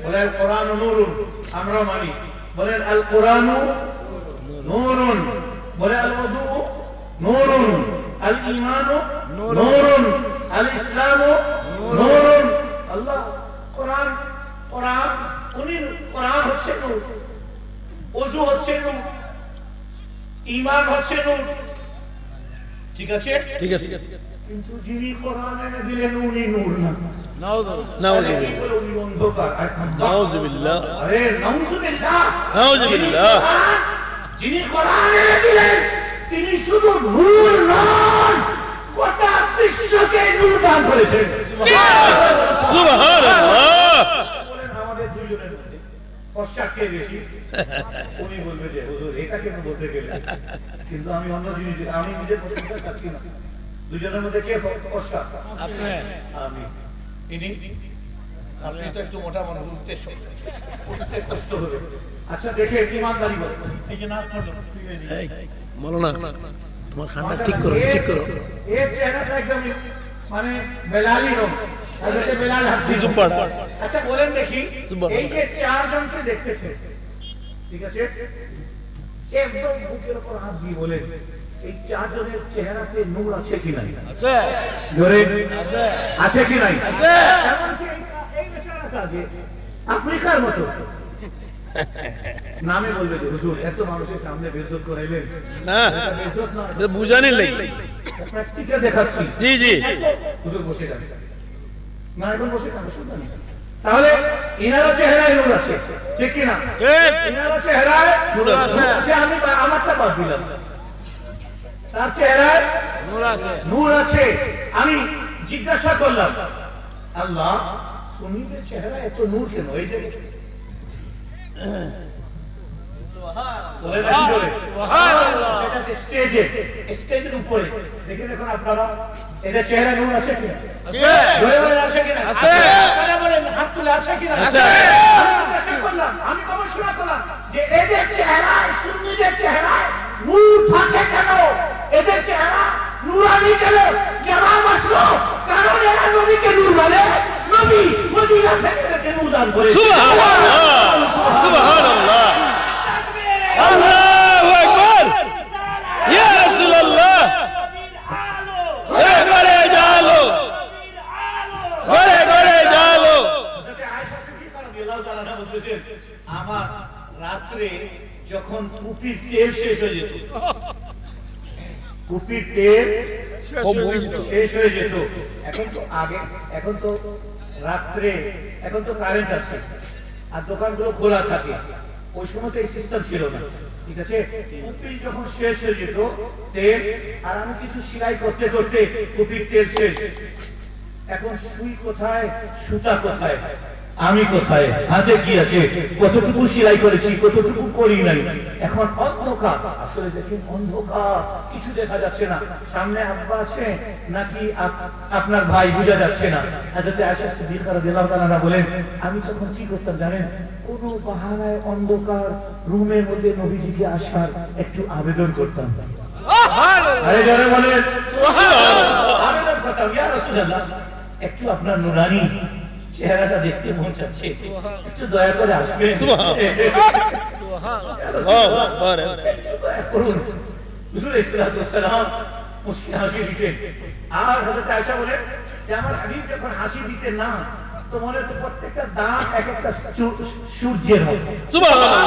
বলে আল কোরআন নূরুন, আমরা মানি। বলেন আল কোরআন নূরুন, বলে আল ওযু নূরুন, আল ঈমান নূরুন, আল ইসলাম নূরুন। আল্লাহ কোরআন, কোরআন উনি কোরআন হচ্ছে নূর, ওযু হচ্ছে নূর, ঈমান হচ্ছে নূর, ঠিক আছে? ঠিক আছে। কিন্তু যিনি কোরআন এনে দিলেন উনি নূর না, নাউযুবিল্লাহ, উনি অন্ধকার। নাউযুবিল্লাহ, আরে নাউযুবিল্লাহ, নাউযুবিল্লাহ। যিনি কোরআন এনে দিলেন তিনি শুধু নূর নন, গোটা বিশ্বকে নূর দান করেছেন। সুবহানাল্লাহ। বলেন আমাদের দুজনের মধ্যে ফর্সা কে বেশি? উনি বলবে যে হুজুর এটা কেন বলতে গেলে, কিন্তু আমি অন্য জিনিস, আমি নিজের প্রশংসা চাচ্ছি না। দুজনের মধ্যে কে ফর্সা? আপনি। আমি। ইনি? আপনি তো একটু মোটা মানুষ, উঠতে কষ্ট হবে। আচ্ছা দেখে ইমানদারি বলে। এই যে নাক করলো, এই মাওলানা, তোমার খানটা ঠিক করো, ঠিক করো। এই চেহারাটা একদম মানে বেলালি রং। হযরত বেলাল হাফসি। সুপার। আচ্ছা বলেন দেখি, সুবহানাল্লাহ। এই যে চারজনকে দেখতেছেন, ঠিক আছে, একদম বুকের উপর হাত দিয়ে বলেন এই চারজনের চেহারাতে নূর আছে কি নাই? আছে। জোরে আছে। আছে কি নাই? আছে। এমনকি এই বেচারাটা যে আফ্রিকার মতো নামে বলবে যে হুজুর এত মানুষের সামনে বেইজ্জত করাইলেন। না, এটা বেইজ্জত না, এটা বুঝানি লাগবে। প্র্যাকটিক্যাল দেখাচ্ছি। জি জি। হুজুর বসে যান না, এখন বসে যান, অসুবিধা নেই। তাহলে ইনারও চেহারায় নূর আছে, ঠিক কি না? ঠিক। ইনারও চেহারায় নূর আছে। আচ্ছা, আমি আমারটা বাদ দিলাম, তার চেহারায় নূর আছে। নূর আছে। আমি জিজ্ঞাসা করলাম আল্লাহ সুন্নিদের চেহারায় এত নূর কেন? এই যে স্টেজের উপরে দেখে দেখুন আপনারা, এদের চেহারা নূর আছে কিনা? আছে কিনা? আপনারা বলেন হাত তুলে আছে কিনা? আমি গবেষণা করলাম যে এদের চেহারায়, সুন্নিদের চেহারায় নূর থাকে কেন? এদের চেহারা নূরানি কেন? জবাব আসলো কারণ এরা নবীকে নূর বলে, নবী মদিনা থেকে এদেরকে নূর দান করেছে। সুবহানাল্লাহ, সুবহানাল্লাহ, আল্লাহু আকবার, ইয়া রাসূলুল্লাহ। ঘরে ঘরে জালো, ঘরে ঘরে জালো। আমার রাত্রে যখন কুপির তেল শেষ হয়ে যেত, কুপির তেল শেষ হয়ে যেত, এখন তো আগে, এখন তো রাত্রে, এখন তো কারেন্ট আছে আর দোকানগুলো খোলা থাকে, ওই সময় তো এই সিস্টেম ছিল না, ঠিক আছে? কুপির যখন শেষ হয়ে যেত তেল, আর আমি কিছু সেলাই করতে করতে কুপির তেল শেষ, এখন সুই কোথায়, সুতা কোথায়, আমি কোথায়, হাতে কি আছে, কতটুকু সেলাই করেছি, কতটুকু করি নাই, এখন অন্ধকার। আসলে দেখেন অন্ধকার, কিছু দেখা যাচ্ছে না, সামনে আব্বা আছে নাকি আপনার ভাই বোঝা যাচ্ছে না। হযরত আয়েশা সিদ্দিকা রাদিয়াল্লাহু তাআলা বলেন আমি তখন কি করতাম জানেন? কোন বাহানায় অন্ধকার রুমের মধ্যে নবীজিকে আসার একটু আবেদন করতাম। আরে যারা বলেন আবেদন করতাম, ইয়া রাসূলুল্লাহ একটু আপনার নুরানি চেহারাটা দেখতে মন চাচ্ছে, একটু দয়া করে আসবেন। আল্লাহু আকবার। হুজুর সাল্লাল্লাহু আলাইহি ওয়াসাল্লাম মুস্কিন হাসি দিতেন, আর হযরত আয়েশা বলেন যে আমার হাবিব যখন হাসি দিতেন না, তো মনে হতো প্রত্যেকটা দাঁত এক একটা সূর্যের মতো। সুবহানাল্লাহ,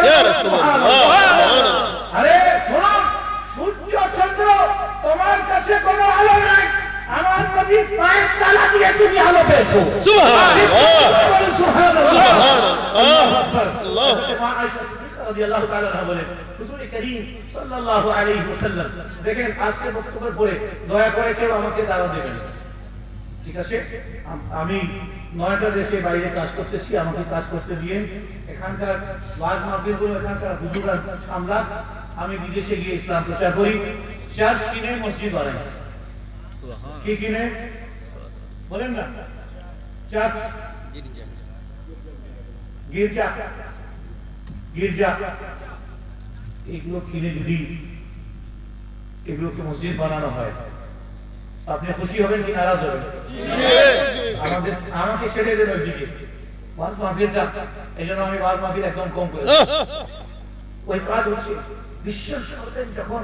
ইয়া রাসূলুল্লাহ। আরে শোনো, সূর্য চন্দ্র তোমার কাছে কোনো আলো নাই, আমার নবীর পায়ের তলা দিয়ে তুমি আলো পেয়েছো। সুবহানাল্লাহ, সুবহানাল্লাহ, আল্লাহ। মা আয়েশা সিদ্দিকা রাদিয়াল্লাহু তাআলা বলেন হুজুর করিম সাল্লাল্লাহু আলাইহি ওয়াসাল্লাম, দেখেন আজকে বক্তব্যের পরে দয়া করে কেউ আমাকে দাওয়াত দেবেন, ঠিক আছে? আমি 9টা দেশে বাইরে কাজ করতেছি, আমাকে কাজ করতে দিয়ে এখানকার ওয়াজ মাহফিলগুলো এখানকার হুজুররা সামলা, আমি বিদেশে গিয়ে ইসলাম প্রচার করি, চার্চ কিনে মসজিদ বানাই, কি কিনে? বলেন না চার্চ, গির্জা, গির্জা এগুলো কিনে যদি এগুলোকে মসজিদ বানানো হয়, আপনি খুশি হবেন কি নারাজ হবেন? আমাকে ছেড়ে দেন ওইদিকে, ওয়াজ মাহফিল যা, এই জন্য আমি ওয়াজ মাহফিল একদম কম করে ওই কাজ হচ্ছে। বিশ্বাস করবেন যখন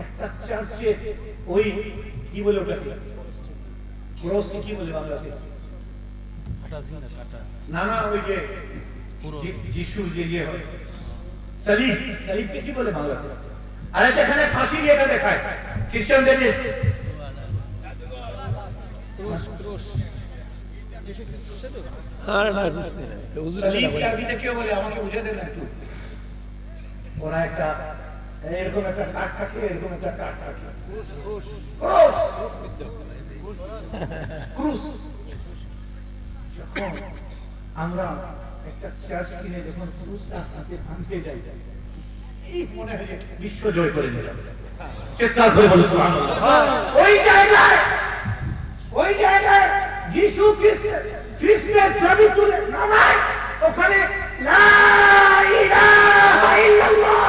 একটা চার্চে ওই কি বলে ওটাকে ক্রস কি বলে বাংলাতে, না না ওই যে যিশু যে ইয়ে হয় সালিব, সালিবকে কি বলে বাংলাতে? আরে যেখানে ফাঁসি দিয়ে এটা দেখায় খ্রিস্টানদের কেউ বলে, আমাকে বুঝে দেন একটু। ওরা একটা এরকম একটা কাঠ থাকে, এরকম একটা কাঠ থাকে, ক্রুশ। যখন আমরা একটা চার্চ কিনে যখন ক্রুশটা হাতে ভাঙতে যাই, এই মনে হয় যে বিশ্ব জয় করে নিলাম। চিৎকার করে বলো সুবহানাল্লাহ। ওই জায়গায় যিশু খ্রিস্টের ছবি তুলে নামায়, ওখানে লা ইলাহা ইল্লাল্লাহ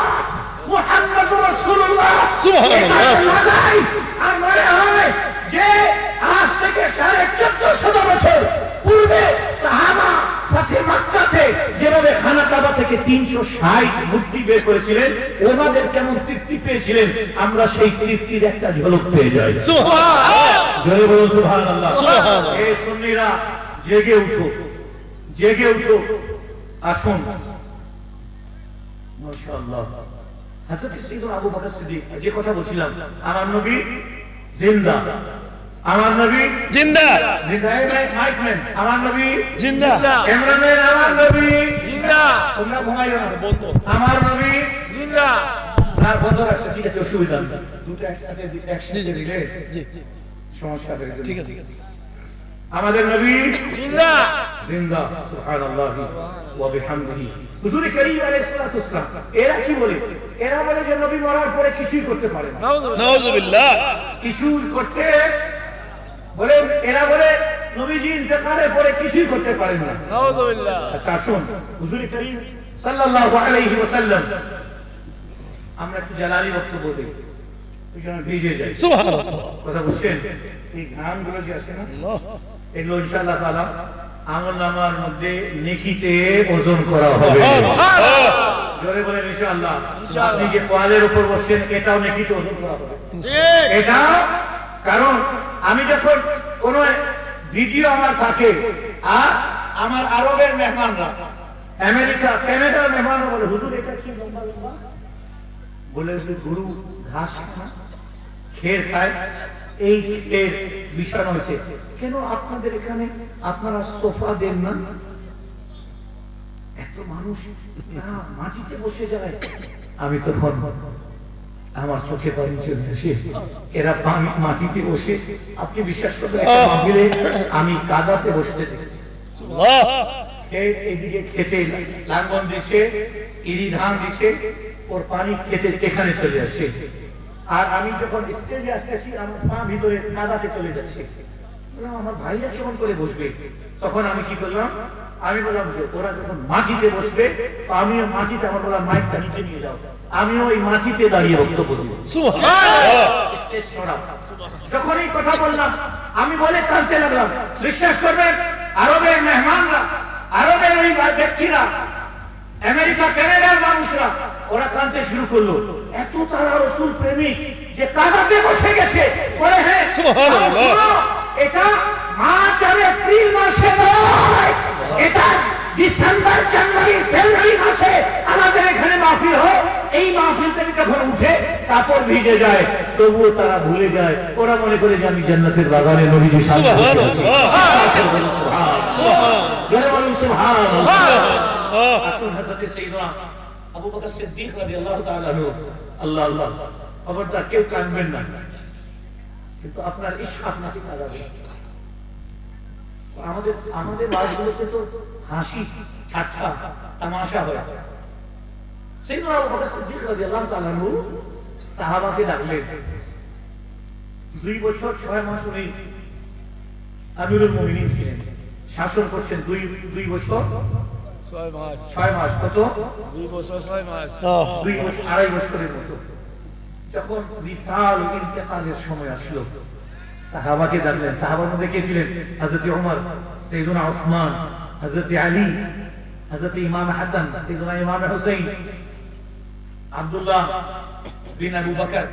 মুহাম্মাদুর রাসূলুল্লাহ সুবহানাল্লাহ। আর মনে হয় যে আজ থেকে 1450 বছর পূর্বে সাহাবা ফাতে মক্কাতে যেভাবে খানা কাবা থেকে 360 মূর্তি বের করেছিলেন, ওনাদের কেমন তৃপ্তি পেয়েছিলেন, আমরা সেই তৃপ্তির একটা ঝলক পেয়ে যাই। সুবহানাল্লাহ, জোরে বলো সুবহানাল্লাহ। এই সুন্নিরা জেগে উঠো, জেগে উঠো, আসুন। মাশাআল্লাহ। হযরত সাইয়্যিদুনা আবু বকর সিদ্দিক, যে কথা বলছিলাম, আমার নবী জিন্দা, আমার নবী জিন্দা, মাইকম্যান আমার নবী জিন্দা, ক্যামেরাম্যান আমার নবী জিন্দা, তোমরা ঘুমাইও না, আমার নবী জিন্দা। আর বন্ধ রাখছে, ঠিক আছে, অসুবিধা নেই, দুটো একসাথে দিলে সমস্যা হবে। ঠিক আছে, আমাদের নবী জিন্দা, জিন্দা, সুবহানাল্লাহি ওয়া বিহামদিহি। হুজুর করিম আলাইহিস সালাতু ওয়াস সালাম এরা কি বলে? এরা বলে যে নবী মরার পরে কিছুই করতে পারে না, নাউযুবিল্লাহ, কিছুই করতে বলে, এরা বলে নবীজি ইন্তেকালের পরে কিছুই করতে পারেন না। নাউযুবিল্লাহ। আচ্ছা আসুন, হুজুর করিম সাল্লাল্লাহু আলাইহি ওয়াসাল্লাম, আমরা একটু জালালি বক্তব্য দিই, ওই জন্য ভিজে যাই। সুবহানাল্লাহ, কথা বুঝছেন? এই গানগুলো যে আছে না, এগুলো ইনশাআল্লাহ তাআলা আমলনামার মধ্যে নেকিতে ওজন করা হবে। জোরে বলেন ইনশাআল্লাহ। আপনি যে কোয়ালের উপর বসছেন, এটাও নেকিতে ওজন করা হবে। এটা কারণ আমি যখন কোন ভিডিও আমার থাকে, আর আমার আরবের মেহমানরা, আমেরিকা কানাডার মেহমানরা বলে, হুজুর এটা কি লম্বা লম্বা, বলে যে গরু ঘাস খের খায়, এই খের বিছানো হয়েছে, কেন আপনাদের এখানে আপনারা সোফা দেন না? এত মানুষ না মাটিতে বসে যায়। আমি তখন আমার চোখে পানি চলে আসে, এরা মাটিতে বসে, আপনি বিশ্বাস করবেন একটা মাহফিলে আমি কাদাতে বসতে দেখি। এইদিকে খেতে লাঙ্গল দিছে, ইরি ধান দিছে, ওর পানি খেতে এখানে চলে আসে, আর আমি যখন স্টেজে আসতেছি আমার পা ভিতরে কাদাতে চলে যাচ্ছে। আমার ভাইরা কেমন করে বসবে? তখন আমি কি করলাম, আমি বললাম যে ওরা যখন মাটিতে বসবে, আমিও মাটিতে, আমার বললাম মাইকটা নিচে নিয়ে যাও, আমিও ওই মাটিতে দাঁড়িয়ে বক্তব্য দেব। স্টেজ সরাও। যখন এই কথা বললাম, আমি বলে কাঁদতে লাগলাম। বিশ্বাস করবেন, আরবের মেহমানরা, আরবের ওই ব্যক্তিরা, আমেরিকা কানাডার মানুষরা, ওরা কাঁদতে শুরু করলো। এত তারা রাসূল প্রেমিক যে কাদাতে বসে গেছে। বলে হ্যাঁ সুবহানাল্লাহ, এটা মার্চ আর এপ্রিল মাসে নয়, এটা ডিসেম্বর, জানুয়ারি, ফেব্রুয়ারি মাসে আমাদের এখানে মাহফিল হয়। এই মাহফিল থেকে যখন উঠে কাপড় ভিজে যায়, তবুও তারা ভুলে যায়, ওরা মনে করে যে আমি জান্নাতের বাগানে নবীজির সামনে বসে আছি। সুবহানাল্লাহ, সুবহানাল্লাহ। আসুন হযরত সাইয়্যিদনা আবু বকর সিদ্দিক রাদিয়াল্লাহু তাআলা আনহু, আল্লাহ আল্লাহ, খবরদার কেউ কাঁদবেন না, কিন্তু আপনার ইশক আপনাকে কাঁদাবে। আমাদের ওয়াজগুলোতে তো হাসি ঠাট্টা তামাশা হয়। সাইয়্যিদনা আবু বকর সিদ্দিক রাদিয়াল্লাহু তাআলা আনহু সাহাবাকে ডাকলেন। 2 বছর 6 মাস উনি আমিরুল মুমিনিন ছিলেন, শাসন করছেন দুই বছর 6 মাস। কত? 2 বছর 2.5 বছরের মতো। যখন বিশাল ইন্তেকালের সময় আসলো, সাহাবাকে ডাকলেন। সাহাবার মধ্যে কে ছিলেন? হযরত ওমর, সাইয়েদুনা উসমান, হযরত আলী, হযরত ইমাম হাসান, সাইয়েদুনা ইমাম হুসাইন, আব্দুল্লাহ বিন আবু বকর,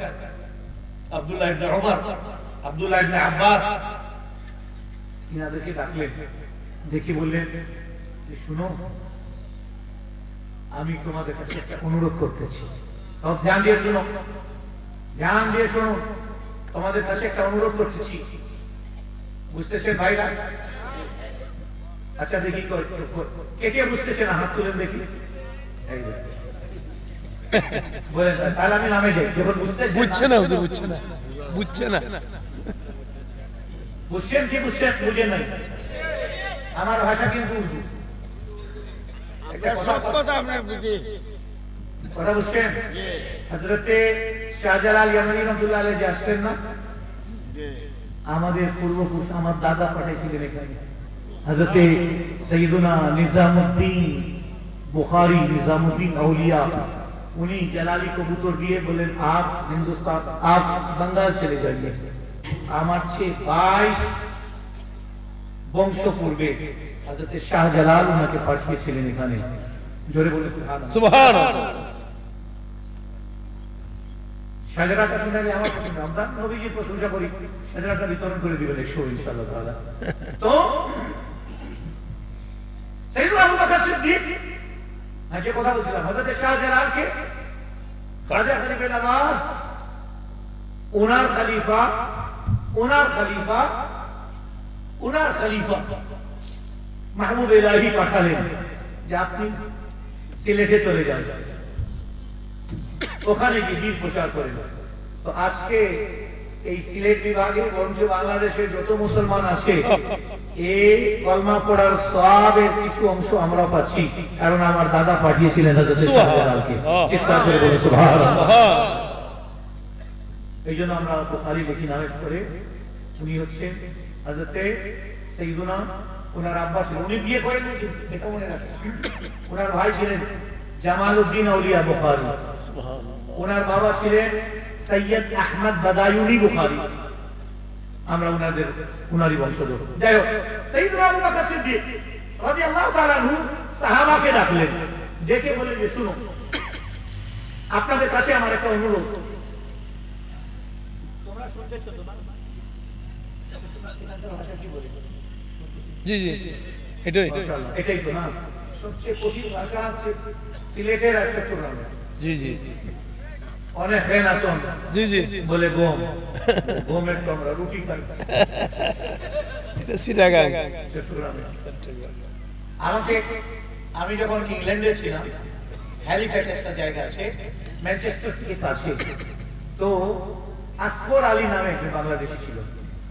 আব্দুল্লাহ ইবনে ওমর, আব্দুল্লাহ ইবনে আব্বাস, ইনাদেরকে ডাকলেন। দেখি বললেন যে শুনো, আমি তোমাদের কাছে একটা অনুরোধ করতেছি। সব ধ্যান দিয়ে শুনো, ধ্যান দিয়ে শুনো, তোমাদের কাছে একটা অনুরোধ করতেছি। বুঝতেছেন ভাইরা? আচ্ছা দেখি কে কে বুঝতেছেন, হাত তুলেন দেখি। বলেন তাহলে আমি নামে যাই। যখন বুঝছে না হুজুর, বুঝছে না, বুঝছে না। বুঝছেন কি বুঝছেন? বুঝেন নাই? আমার ভাষা কিন্তু উর্দু। সব কথা আমরা বুঝি। কথা বুঝছেন? হযরতে শাহজালাল ইয়ামানী রাহমাতুল্লাহ আলাইহি যে আসতেন না, আমাদের পূর্বপুরুষ, আমার দাদা পাঠাইছিলেন এখানে। হযরতে সাইয়্যিদুনা নিজামউদ্দিন বুখারী, নিজামউদ্দিন আউলিয়া, উনি জালালি কবুতর দিয়ে বলেন আপ হিন্দুস্তান, আপ বাংলাদেশ চলে যাইয়ে। আমার চেয়ে 22 বংশ পূর্বে হযরতে শাহজালাল ওনাকে পাঠিয়েছিলেন এখানে। জোরে বলে সুবহানাল্লাহ। শাহজালালটা শুনলে আমার পছন্দ, আমরা নবীজির প্রশংসা করি, শাহজালালটা বিতরণ করে দিবেন 100 ইনশাআল্লাহ তাআলা। তো সাইয়েদুনা আবু বকর সিদ্দিক, আজকে কথা বলছিলাম, হযরতে শাহজালালকে খাজা খলিফা নওয়াজ ওনার খলিফা মাহমুদ ইলাহি পাঠালেন যে আপনি সিলেটে চলে যান, ওখানে গিয়ে দ্বীপ প্রচার করেন। তো আজকে এই সিলেট বিভাগে বরঞ্চ বাংলাদেশের যত মুসলমান আছে, এই কলমা পড়ার সওয়াবের কিছু অংশ আমরা পাচ্ছি, কারণ আমার দাদা পাঠিয়েছিলেন হযরত শাহজালালকে। চিৎকার করে বলুন সুবহানাল্লাহ। এই জন্য আমরা বুখারী লিখি নামে পড়ে, উনি হচ্ছেন হযরতে সাইয়্যিদুনা, ওনার আব্বা ছিলেন, উনি বিয়ে করেন নাকি এটা মনে রাখেন। ওনার ভাই ছিলেন জামালউদ্দিন আউলিয়া বুখারী, ওনার বাবা ছিলেন সৈয়দ আহমদ বাদায়ুনি বুখারী। আমরা উনারই বংশধর। যাই হোক, সাইয়েদুনা আবু বকর সিদ্দিক রাদিয়াল্লাহু তাআলা আনহু সাহাবাকে ডাকলেন, ডেকে বলেন যে শুনো, আপনাদের কাছে আমার একটা অনুরোধ। তোমরা শুনতেছো তো না? ভাষা কি বলে? জি জি, এটাই এটাই তো না, সবচেয়ে কঠিন ভাষা আছে সিলেটের আর চট্টগ্রামের। জি জি অনেক হেন আসন জি জি বলে গমের তোমরা রুটি খাই এটা সিটাগাং চট্টগ্রামে। আমি যখন ইংল্যান্ডে ছিলাম, হ্যালিফ্যাক্স একটা জায়গা আছে ম্যানচেস্টার থেকে কাছে, তো আসগর আলী নামে একজন বাংলাদেশী ছিল,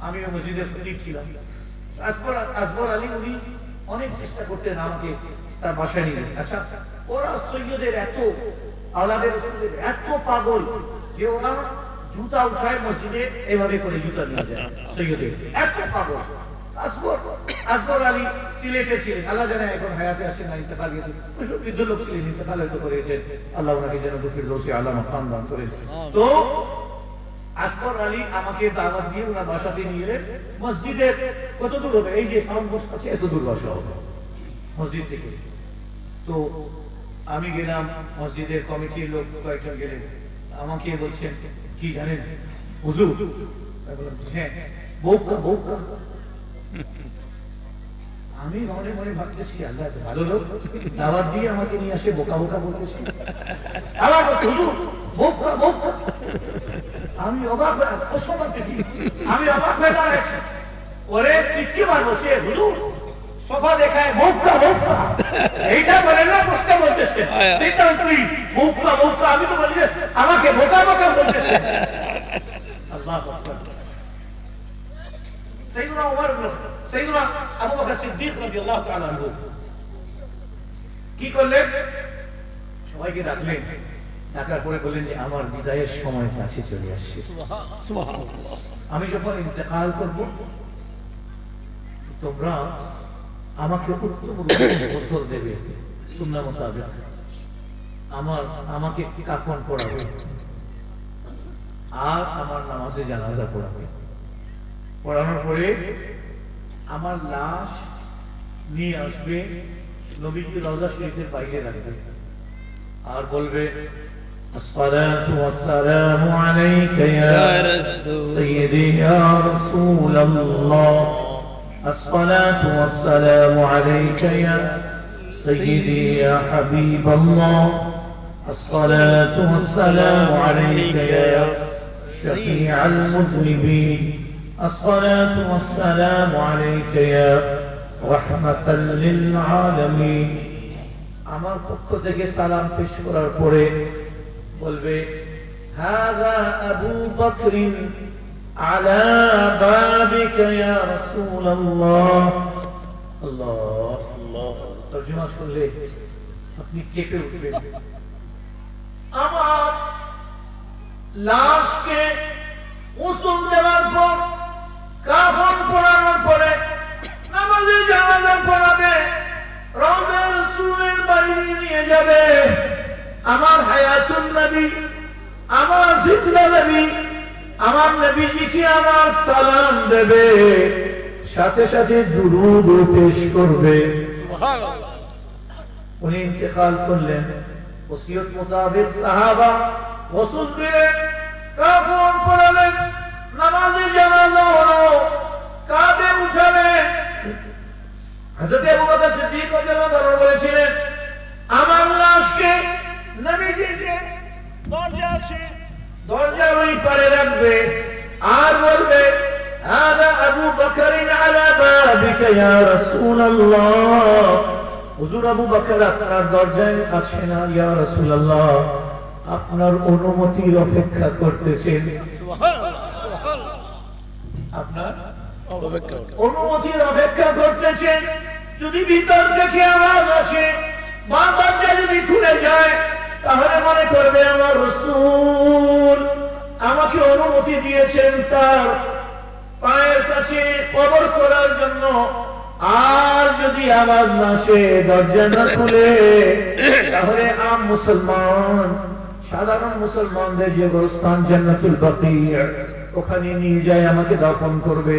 আমিও মসজিদের খতিব ছিলাম। আসগর আলী উনি অনেক চেষ্টা করতেন আমাকে তার বাসায় নিয়ে। আচ্ছা, ওরা সৈয়দের এত আওলাদে রাসূলের এত পাগল যে ওরা জুতা উঠায় মসজিদে, এভাবে করে জুতা নিয়ে যায় সৈয়দের, এত পাগল। আসগর আলী সিলেটে ছিলেন, আল্লাহ জানে এখন হায়াতে আছেন না ইন্তেকাল গেছে, বৃদ্ধ লোক ছিলেন, ইন্তেকাল হয়তো করেছেন, আল্লাহ ওনাকে যেন ফিরদৌসি আলা মাকাম দান করেন। তো আসগর আলী আমাকে দাওয়াত দিয়ে ওনার বাসাতে নিয়ে এলেন। মসজিদের কত দূর হবে, এই যে সাউন্ড বক্স আছে এত দূর বসা হবে মসজিদ থেকে। তো আমি গেলাম, মসজিদের কমিটির লোক কয়েকজন গেলেন, আমাকে বলছেন কি জানেন হুজুর? হ্যাঁ, বউকা। আমি মনে মনে ভাবতেছি আল্লাহ ভালো লোক, দাওয়াত দিয়ে আমাকে নিয়ে আসে বোকা বলতেছি। আবার হুজুর বউকা। আমি অবাক হয়ে আমি অবাক হয়ে দাঁড়াচ্ছি। ওরে পিছিয়ে বার বলছে হুজুর সোফা দেখায় বউকা। এইটা বলেন না, বসতে বলতেছে বউকা। আমি তো বলি আমাকে বোকা বলতেছে। আল্লাহু আকবার। সাইয়েদুনা আবু বকর সিদ্দিক রাদিয়াল্লাহু তাআলা আনহু কি করলেন? সবাইকে ডাকলেন, ডাকার পরে বললেন যে আমার বিদায়ের সময় কাছে চলে আসছে। সুবহানাল্লাহ। আমি যখন ইন্তেকাল করব, তোমরা আমাকে উত্তম গোসল দেবে সুন্নাহ মোতাবেক, আমাকে কাফন পড়াবে আর আমার নামাজে জানাজা পড়াবে। পড়ানোর পরে আমার লাশ নিয়ে আসবে, নবীজি রওজা শরীফের বাইরে রাখবে আর বলবে আসসালাতু ওয়াসসালামু আলাইকা ইয়া সাইয়্যিদি ইয়া রাসূলুল্লাহ, আসসালাতু ওয়াসসালামু আলাইকা ইয়া সাইয়্যিদি ইয়া হাবিবাল্লাহ, আসসালাতু ওয়াসসালামু আলাইকা ইয়া শাফিআল মুযনিবিন, আসসালাতু ওয়াসসালামু আলাইকা ইয়া রাহমাতাল লিল আলামিন। আমার পক্ষ থেকে সালাম পেশ করার পরে বলবে হাযা আবু বকর আলা বাবিকা ইয়া রাসূলুল্লাহ। আল্লাহ আল্লাহ, তরজমা করলে আপনি কেঁপে উঠবেন। আমার লাশকে গোসল দেওয়ার পর, কাফন পরানোর পরে নামাজে জানাজা পড়াবে, রওজা রাসূলের বাইরে নিয়ে যাবে। আমার হায়াতুন নবী, আমার জিন্দা নবী, আমার নবীজিকে আমার সালাম দেবে, সাথে সাথে দুরূদ পেশ করবে। সুবহানাল্লাহ। উনি ইন্তেকাল করলেন, ওসিয়ত মোতাবেক সাহাবা গোসল দিলেন, কাফন পরালেন, নামাজে জানাজা হলো, কাঁধে উঠালেন। হযরত আবু বকর সিদ্দিক রাদিয়াল্লাহু তাআলা বলেছিলেন আমার লাশকে নবীজির যে দরজা আছে দরজার ওই পারে রাখবে আর বলবে হাদা আবু বকর আলা বাবিকা ইয়া রাসূলুল্লাহ, হুজুর আবু বকর আপনার দরজায় আছে না ইয়া রাসূলুল্লাহ, আপনার অনুমতির অপেক্ষা করতেছেন। সুবহানাল্লাহ সুবহানাল্লাহ, আপনার অনুমতির অপেক্ষা করতেছেন। যদি ভিতর থেকে আওয়াজ আসে বা দরজা যদি খুলে যায় তাহলে মনে করবে আমার রাসূল আমাকে অনুমতি দিয়েছেন তার পায়ের কাছে কবর করার জন্য। আর যদি আওয়াজ না আসে, দরজা না খুলে, তাহলে আম মুসলমান, সাধারণ মুসলমানদের যে গোরস্থান জান্নাতুল বাকি, ওখানে নিয়ে যায় আমাকে দাফন করবে।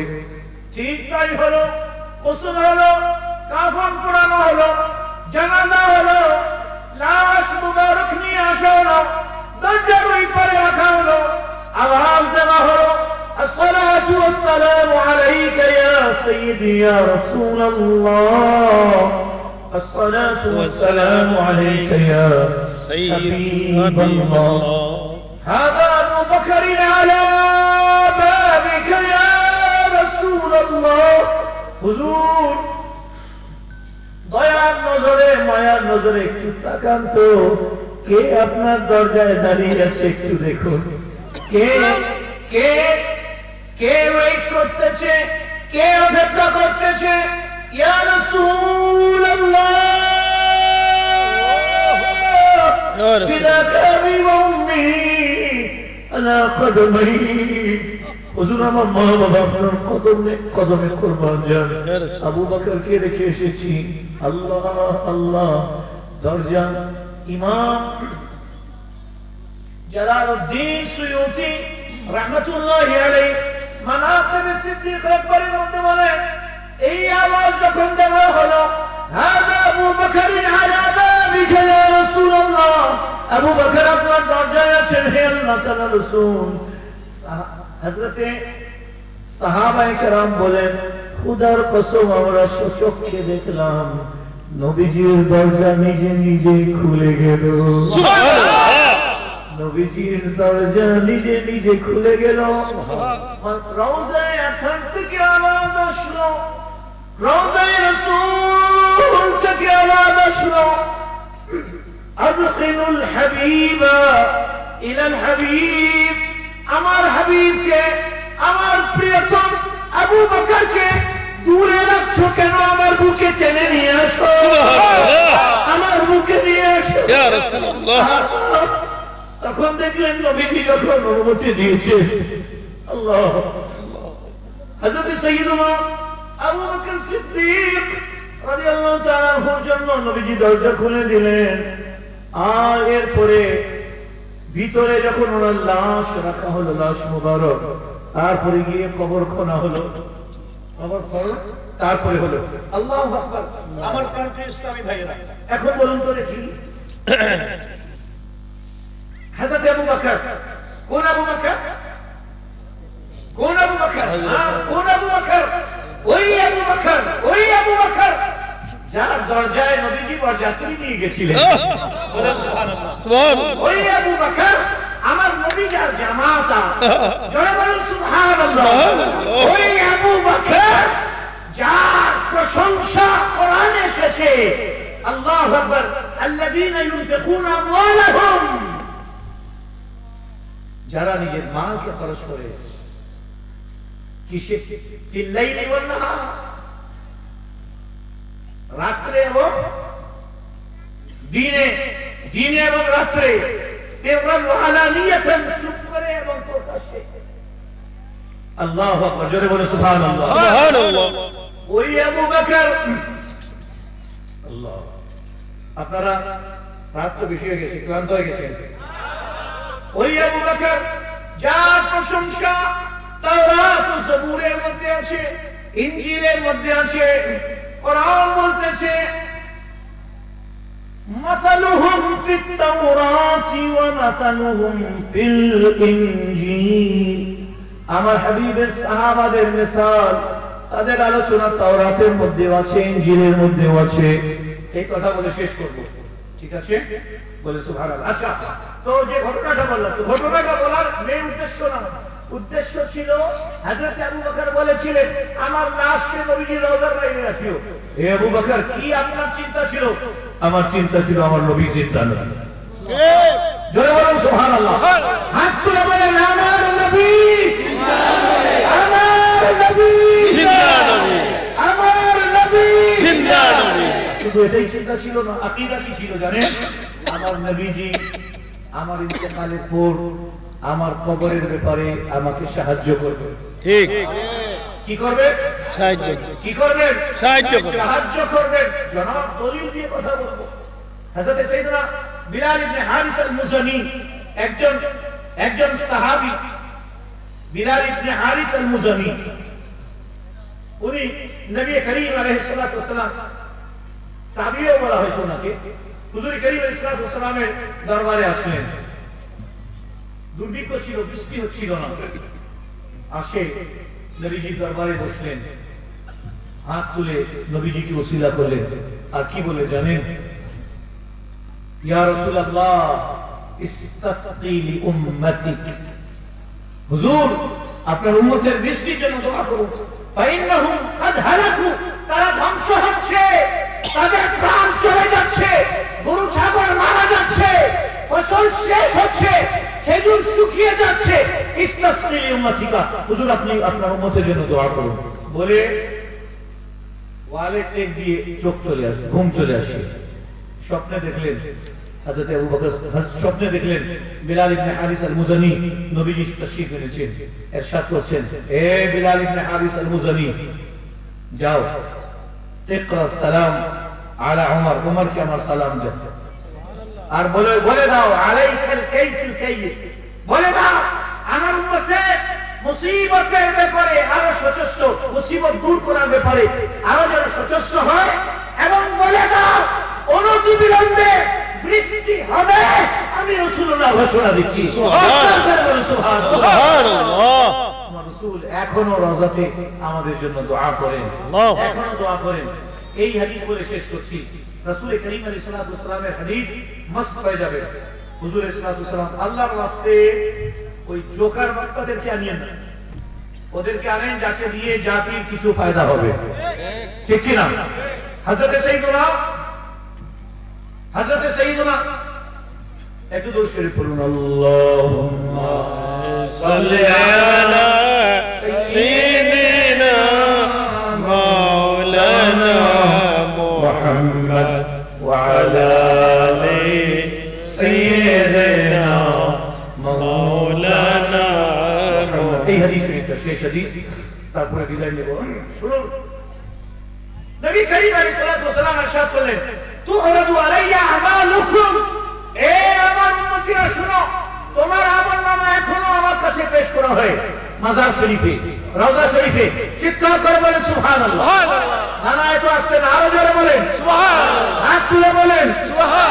ঠিক তাই হলো, গোসল হলো, কাফন পরানো হলো, জানাজা হলো, লাশ মুবারক নিয়ে আসা হলো, দরজার ওই পারে রাখা হলো, আওয়াজ দেওয়া হলো আসসালাতু ওয়াসসালামু আলাইকা ইয়া সাইয়্যিদি ইয়া রাসূলুল্লাহ, আসসালাতু ওয়াসসালামু আলাইকা ইয়া সাইয়্যিদি হাবিবাল্লাহ, হাদা আবু বকর আলা বাবিকা ইয়া রাসূলুল্লাহ। হুজুর দয়ার নজরে, মায়ার নজরে একটু তাকান তো, কে আপনার দরজায় দাঁড়িয়ে আছে একটু দেখুন। কে কে কে ওয়েট করতেছে, কে অপেক্ষা করতেছে? ইয়া রাসূলুল্লাহ, ফিদাকা বি উম্মি আলা কদমি, হুজুর আমার মা বাবা আপনার কদমে কদমে কুরবান যান। আবু বকরকে রেখে এসেছি। আল্লাহ আল্লাহ। দরজা ইমাম জালালউদ্দিন সুয়ুতি রাহমাতুল্লাহি আলাইহি মানাকিবে সিদ্দিক আকবরের মধ্যে বলেন, এই আওয়াজ যখন দেওয়া হলো হাদা আবু বকর আলা বাবিকা ইয়া রাসূলুল্লাহ, আবু বকর আপনার দরজায় আছেন হে আল্লাহ তাআলার রাসূল। হযরতে সাহাবায়ে কেরাম বলেন, খোদার কসম আমরা চোখে দেখলাম নবীজির দরজা নিজে নিজে খুলে গেল। সুবহানাল্লাহ, নবীজির দরজা নিজে নিজে খুলে গেল। রওজায়ে আতহার থেকে আওয়াজ আসলো, রওজায়ে রাসূল থেকে আওয়াজ আসলো, আদখিলুল হাবিবা ইলাল হাবিব, আমার হাবিবকে, আমার প্রিয়তম আবু বকরকে দূরে রাখছো কেন? আমার বুকে টেনে নিয়ে আসো, আমার বুকে নিয়ে আসো ইয়া রাসূলুল্লাহ। তখন দেখলেন নবীজি যখন অনুমতি দিয়েছে, আল্লাহ, হযরত সাইয়্যিদুনা আবু বকর সিদ্দিক রাদিয়াল্লাহু তাআলা আনহুর জন্য নবীজি দরজা খুলে দিলেন। আর এরপরে ভিতরে যখন ওনার লাশ রাখা হলো, লাশ মুবারক, তারপরে গিয়ে কবর খোনা হলো, কবর খনন তারপরে হলো। আল্লাহু আকবার। আমার প্রাণপ্রিয় ইসলামী ভাইয়েরা, এখন বলুন তো দেখি হযরত আবু বকর কোন আবু বকর? কোন আবু বকর? কোন আবু বকর? ওই আবু বকর, ওই আবু বকর যার দরজায় নবীজি বরযাত্রী নিয়ে গেছিলেন। বলেন সুবহানাল্লাহ। সুবহানাল্লাহ। ওই আবু বকর আমার নবী যার জামাতা, জোরে বলুন সুবহানাল্লাহ। ওই আবু বকর যার প্রশংসা কোরআনে এসেছে, আল্লাহু আকবার, আল্লাযীনা ইউনফিকুনা আমওয়ালাহুম, যারা নিজের মালকে খরচ করে কিসে? ফিল লাইলি ওয়ান নাহার, রাত্রে এবং দিনে, দিনে এবং রাত্রে, সিররান ওয়া আলানিয়াতান, চুপ করে এবং প্রকাশ্যে। আল্লাহু আকবার, জোরে বলে সুবহানাল্লাহ। সুবহানাল্লাহ। ওই আবু বকর, আল্লাহ, আপনারা রাত তো বেশি হয়ে গেছে, ক্লান্ত হয়ে গেছে। ওই আবু বকর যার প্রশংসা তাওরাত ও জবুরের মধ্যে আছে, ইনজিলের মধ্যে আছে, কোরআন বলতেছে মাতালুহুম ফিত তাওরাতি ওয়া মাতালুহুম ফিল ইনজিল, আমার হাবিবের সাহাবাদের মিসাল, তাদের আলোচনা তাওরাতের মধ্যেও আছে, ইনজিলের মধ্যেও আছে। এই কথা বলে শেষ করব, ঠিক আছে? বলে সুবহানাল্লাহ। আচ্ছা, তো যে ঘটনাটা বললাম, তো ঘটনাটা বলার মেন উদ্দেশ্য না, উদ্দেশ্য ছিল হযরত আবু বকর বলেছিলেন আমার লাশকে নবীজির রওজার বাইরে রাখিও। হে আবু বকর, কি আপনার চিন্তা ছিল? আমার চিন্তা ছিল আমার নবী জিন্দা নয়। জোরে বলুন সুবহানাল্লাহ। হাত তুলে বলেন আমার নবী জিন্দাবাদ, আমার নবী জিন্দাবাদ, আমার নবী জিন্দাবাদ। শুধু এটাই চিন্তা ছিল না, আকীদা কি ছিল জানেন? আমার নবীজি আমার ইন্তেকালের পর আমার কবরের ব্যাপারে আমাকে সাহায্য করবে। ঠিক। কি করবে? সাহায্য। কি করবেন? সাহায্য করবেন। সাহায্য করবেন। জনাব দলিল দিয়ে কথা বলবো। হযরত সাইয়েদনা বিলাল ইবনে হারিস আল-মুজানি একজন সাহাবী, বিলাল ইবনে হারিস আল-মুজানি, উনি নবী করিম আলাইহিস সালাতু ওয়াস সালাম তাবিও বলা হয়েছে ওনাকে, হুজুর করিম আলাইহিস সালাতু ওয়াস সালামের দরবারে আসলেন। দুর্ভিক্ষ ছিল, বৃষ্টি হচ্ছিল না। আসে নবীজির দরবারে বসলেন, হাত তুলে নবীজিকে ওসিলা করলেন। আর কি বলে জানেন? ইয়া রাসূলুল্লাহ ইস্তাসকি লি উম্মতিক, হুজুর আপনার উম্মতের বৃষ্টির জন্য দোয়া করুন। ফাইন্নাহুম কাদ হালাকু, তারা ধ্বংস হচ্ছে, তাদের প্রাণ চলে যাচ্ছে, গরু ছাগল মারা যাচ্ছে, ফসল শেষ হচ্ছে, খেজুর শুকিয়ে যাচ্ছে। ইস্তাসকি লি উম্মতিকা, হুজুর আপনি আপনার উম্মতের জন্য দোয়া করুন। বলে ওয়ালেট টেক দিয়ে চোখ চলে আসে, ঘুম চলে আসে। স্বপ্নে দেখলেন হযরত আবু বকর, স্বপ্নে দেখলেন বিলাল ইবনে হারিস আল-মুজানি নবীজি তাশরীফ এনেছেন। ইরশাদ করছেন, এ বিলাল ইবনে হারিস আল-মুজানি, যাও ইকরা সালাম আলা উমর, উমরকে আমার সালাম দাও। আর বলে দাও আলাইকাল কাইসিল কাইস, বলে দাও আমার উম্মতের মুসিবতের ব্যাপারে আরো সচেষ্ট, মুসিবত দূর করার ব্যাপারে আরো যেন সচেষ্ট হয়, এবং বলে দাও অনতিবিলম্বে বৃষ্টি হবে। আমি রাসূলুল্লাহ ঘোষণা দিচ্ছি। সুবহানাল্লাহ। আমার রাসূল এখনো রওজাতে আমাদের জন্য দোয়া করেন, এখনো দোয়া করেন। এই হাদিস বলে শেষ করছি। রাসূল করিম আলাইহিস সালাতু ওয়াস সালামের হাদিস মস্ত হয়ে যাবে। হুজুর আলাইহিস সালাতু ওয়াস সালাম আল্লাহর ওয়াস্তে ওই জোকার বাক্তাদেরকে আনিয়েন না, ওদেরকে আনেন যাকে দিয়ে জাতির কিছু ফায়দা হবে, ঠিক কি না? হযরত সাইয়্যিদুনা একটু দরুদ শরীফ পড়ুন। আল্লাহুম্মা সাল্লি আলা সাইয়্যিদিনা মাওলানা মুহাম্মদ ওয়া আলা আলি সাইয়্যিদিনা মাওলানা। এই হাদিস শরীফটা শেষ হাদিস, তারপরে বিদায় নেব। শুনুন নবী করিম আলাইহিস সালাতু ওয়াস সালাম ইরশাদ করলেন তু'রাদু আলাইয়া আমালুকুম, এ আমার উম্মতিরা শুনো, তোমার আমলনামা এখনো আমার কাছে পেশ করা হয় মাজার শরীফে, রওজা শরীফে। চিৎকার করে বলেন সুবহানাল্লাহ। না না, একটু আসতে না, আরো জোরে বলেন সুবহানাল্লাহ, হাত তুলে বলেন সুবহানাল্লাহ,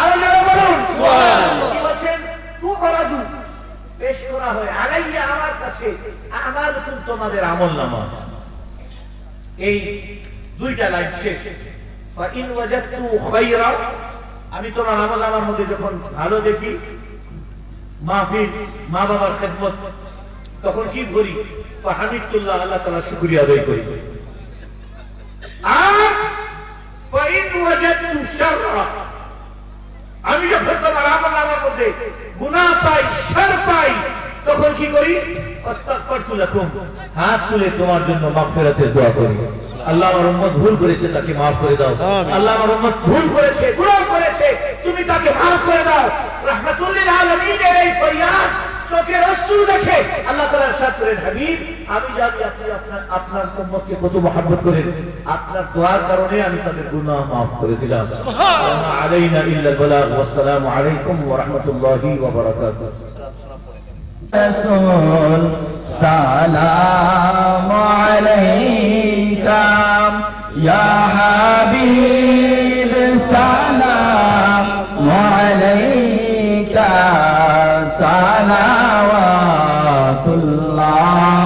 আরো জোরে বলুন সুবহানাল্লাহ। কি বলেন? তু'রাদু, পেশ করা হয় আলাইয়া আমার কাছে আমালুকুম, তোমাদের আমলনামা। এই দুইটা লাইন শেষ। ফাইন ওয়াজাদতু খায়রা, আমি তোমার আমলনামার মধ্যে যখন ভালো দেখি, মাহফিল, মা বাবার খেদমত, তখন কি করি? ফাহামিদুল্লাহ, আল্লাহ তাআলা শুকরিয়া আদায় করি। আর ফাইন ওয়াজাদতু শাররা, আমি যখন তোমার আমলনামার মধ্যে গুনাহ পাই, শার পাই, তখন কি করি? আস্তাগফিরু লাকুম, হাত তুলে তোমার জন্য মাগফিরাতের দোয়া করি। আল্লাহ আমার উম্মত ভুল করেছে, তাকে maaf করে দাও। আল্লাহ আমার উম্মত ভুল করেছে, গুনাহ করেছে, তুমি তাকে maaf করে দাও। রাহমাতুল লিল আলামিনের এই ফরিয়াদ চোখের অশ্রু দেখে আল্লাহ তাআলা ইরশাদ করেন, হাবিব, আমি জানি আপনি আপনার উম্মতকে কত মহব্বত করেন, আপনার দোয়ার কারণে আমি তাদের গুনাহ maaf করে দিলাম। সুবহানাল্লাহ। আলাইনা ইল্লাল বালাগ। ওয়াসসালামু আলাইকুম ওয়া রাহমাতুল্লাহি ওয়া বারাকাতুহু। رسول سلام عليك يا حبيب سلام عليك صلوات الله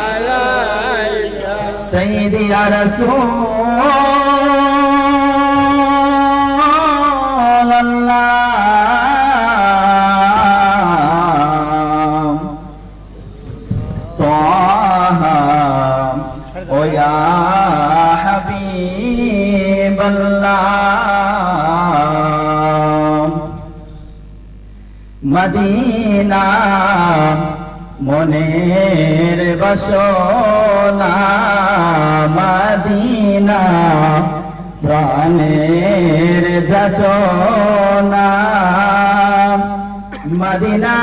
عليك سيدي يا رسول الله মদিনা মনের বাসনা, মদিনা প্রাণের যাচনা, মদিনা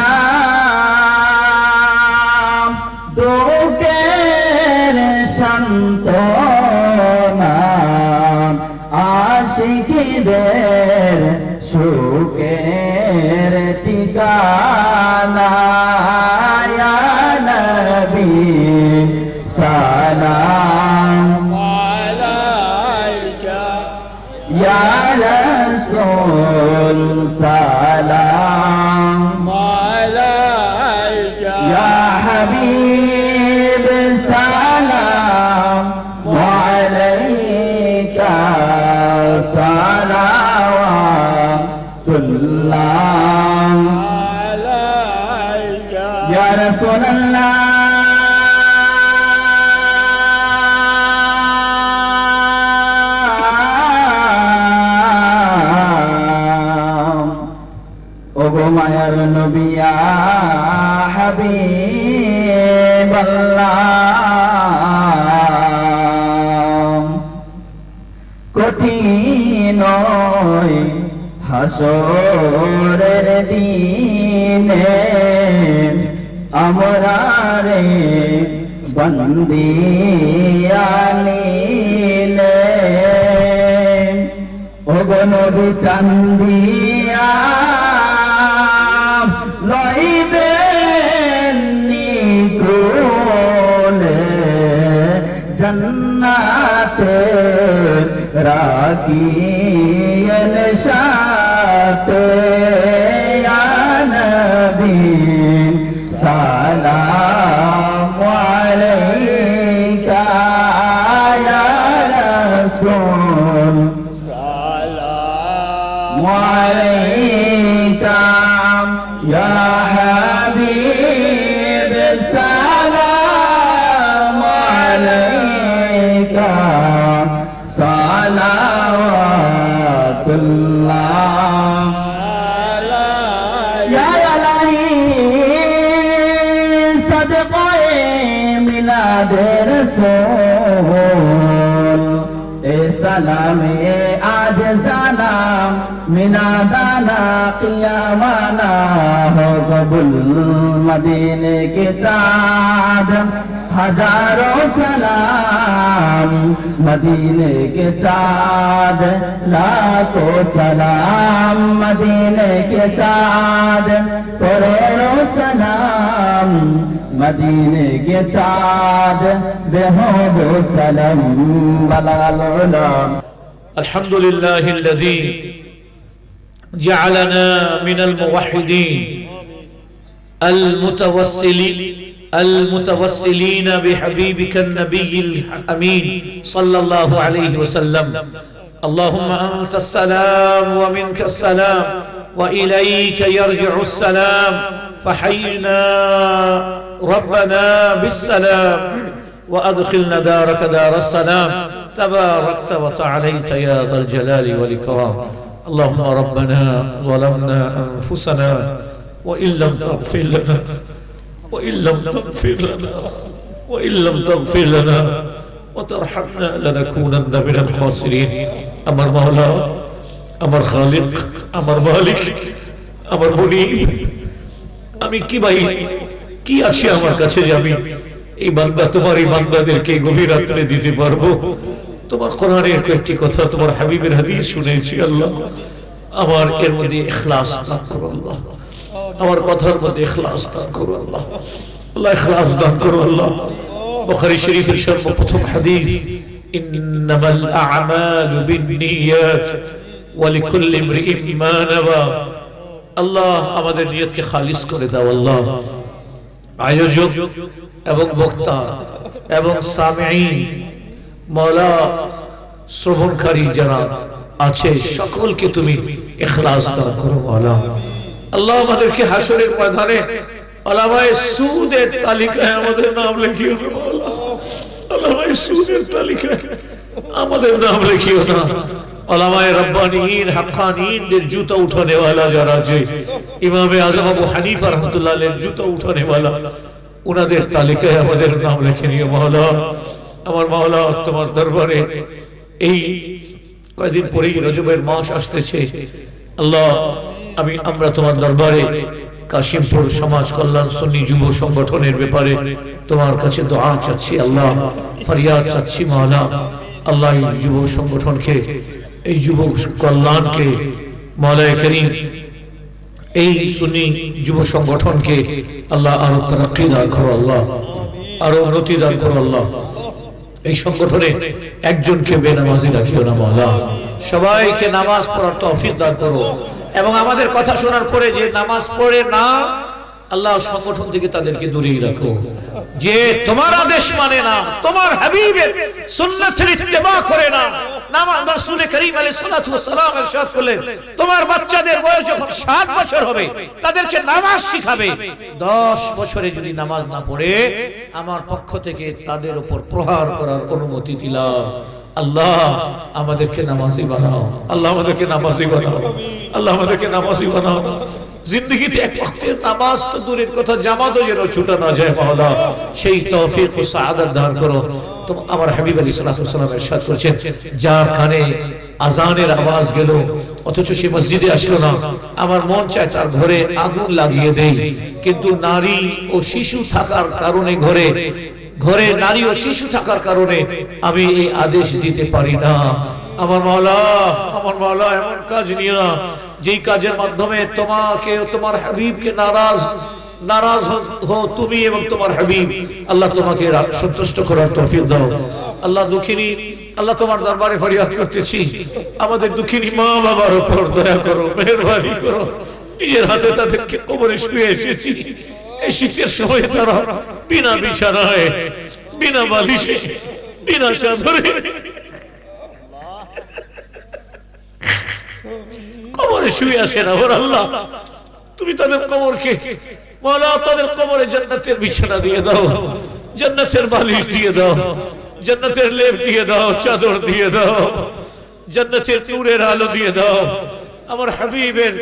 দুঃখের সান্ত্বনা, আশিকদের সুখের ঠিকানা। ইয়া নবী সালাম আলাইকা, ইয়া রাসূল সালাম আলাইকা, ইয়া হাবিব সালাম আলাইকা সালাওয়াতুল্লাহ আলাইকা ইয়া রাসূলুল্লাহ। ওগো মায়ার নবী ইয়া হাবিবাল্লাহ, কঠিন হাসরের দিনে আমরা রে বন্দি আনিলে, ওগো নবী কান্দিয়া লইবেন নিকোলে, জন্নাতে রাখিয়েন সাথে। ইয়া নবী সালাম আলাইকা, ইয়া রাসূল সালাম আলাইকা, ইয়া হাবিব সালাম আলাইকা সালাওয়াতুল্লাহ আলাইকা। ইয়া ইলাহি সাদকায়ে মিলাদে রাসূল, এ সালামে আজ সালাম মিলাদানা কিয়ামানা, हो कबुल मदीने के चाँद हजारों सलाम मदीने के चाँद लाखों सलाम मदीने के चाँद करोड़ों सलाम मदीने के चाँद बेहोदो सलाम बलालोला अल्हम्दुलिल्लाहिल्लज़ी जअलना मिनल मुवहिदीन المتوسلين بحبيبك النبي الأمين صلى الله عليه وسلم اللهم أنت السلام ومنك السلام وإليك يرجع السلام فحينا ربنا بالسلام وأدخلنا دارك دار السلام تباركت وتعاليت يا ذا الجلال والإكرام اللهم ربنا ظلمنا أنفسنا وإن لم تغفر لنا وإن لم تغفر لنا وترحمنا لنكونن من الخاسرين أمر مولا أمر خالق أمر مالك أمر منيب আমি কি ভাই কি আছে আমার কাছে যে আমি এই বান্দা তোমার এই বান্দাদেরকে গভীর রাত্রে দিতে পারবো তোমার কোরআনের কয়েকটি কথা তোমার হাবিবের হাদিস শুনেছি আল্লাহ আমার এর মধ্যে ইখলাস দান করো আল্লাহ আমার কথার মধ্যে ইখলাস দান করো আল্লাহ আল্লাহ ইখলাস দান করো আল্লাহ বুখারী শরীফের সর্বপ্রথম হাদিস ইন্নামাল আ'মালু বিন্নিয়াত ওয়া লিকুল্লি ইমরিইন মা নাওয়া আল্লাহ আমাদের নিয়তকে খালিস করে দাও আল্লাহ আয়োজক এবং বক্তা এবং সামিঈন মাওলা শ্রবণকারী যারা আছে সকলকে তুমি ইখলাস দান করো মাওলা আল্লাহ আমাদেরকে হাসরের ময়দানে আলামায়ে সুদের তালিকায় আমাদের নাম লিখিও না মাওলা আলামায়ে সুদের তালিকায় আমাদের নাম লিখিও না আলামায়ে রব্বানিয়িন হাক্কানিয়িনদের জুতা উঠানে वाला যারা আছে ইমামে আযম আবু হানিফা রাহমাতুল্লাহ আলাইহির জুতা উঠানে वाला উনাদের তালিকায় আমাদের নাম লিখে নিও মাওলা আমার মাওলা তোমার দরবারে এই কয়েকদিন পরেই রজবের মাস আসতেছে আল্লাহ আমরা তোমার দরবারে কাশিমপুর সমাজ কল্যাণ সুন্নি যুব সংগঠনের ব্যাপারে তোমার কাছে দোয়া চাচ্ছি আল্লাহ ফরিয়াদ চাচ্ছি মাওলা আল্লাহ এই যুব সংগঠনকে এই যুব কল্যাণকে মাওলায়ে করিম এই সুন্নি যুব সংগঠনকে আল্লাহ আরো তারাক্কি দান করো আল্লাহ আরো উন্নতি দান করো আল্লাহ এই সংগঠনে একজনকে বেনামাজি রাখিও না মাওলা সবাইকে নামাজ পড়ার তৌফিক দান করো এবং আমাদের কথা শোনার পরে যে নামাজ পড়ে না আল্লাহ সংগঠন থেকে তাদেরকে দূরেই রাখো যে তোমার আদেশ মানে না তোমার হাবিবের সুন্নাতের ইত্তেবা করে না নামাজ রাসূল করিম আলাইহিস সালাতু ওয়াস সালাম ইরশাদ করলেন তোমার বাচ্চাদের বয়স যখন 7 বছর হবে তাদেরকে নামাজ শিখাবে 10 বছরে যদি নামাজ না পড়ে আমার পক্ষ থেকে তাদের উপর প্রহার করার অনুমতি দিলাম আল্লাহ আমাদেরকে নামাজি বানাও আল্লাহ আমাদেরকে নামাজি বানাও আল্লাহ আমাদেরকে নামাজি বানাও জিন্দেগিতে এক ওয়াক্তের নামাজ তো দূরের কথা জামাতও যেন ছুটা না যায় মাওলা সেই তৌফিক ও সাআদত দান করো তো আমার হাবিব আলাইহিস সালাতু ওয়াস সালাম ইরশাদ করেছেন যার কানে আযানের আওয়াজ গেল অথচ সে মসজিদে আসলো না আমার মন চায় তার ঘরে আগুন লাগিয়ে দেই কিন্তু নারী ও শিশু থাকার কারণে ঘরে নারী ও শিশু থাকার কারণে আমি এই আদেশ দিতে পারি না আমার মাওলা এমন কাজ নিও না যেই কাজের মাধ্যমে তোমাকে ও তোমার হাবিবকে নারাজ হো তুমি এবং তোমার হাবিব আল্লাহ তোমাকে সন্তুষ্ট করার তৌফিক দাও আল্লাহ দুঃখিনী আল্লাহ তোমার দরবারে ফরিয়াদ করতেছি আমাদের দুঃখিনী মা বাবার উপর দয়া করো মেহেরবানি করো নিজের হাতে তাদেরকে কবরে শুয়ে এসেছি এই শীতের সময় তারা বিনা বিছানায় বিনা বালিশে বিনা চাদরে কবরে শুয়ে আসেন আমার আল্লাহ তুমি তাদের কবরকে মাওলা তাদের কবরে জান্নাতের বিছানা দিয়ে দাও জান্নাতের বালিশ দিয়ে দাও জান্নাতের লেপ দিয়ে দাও চাদর দিয়ে দাও জান্নাতের নূরের আলো দিয়ে দাও আমার হাবিবের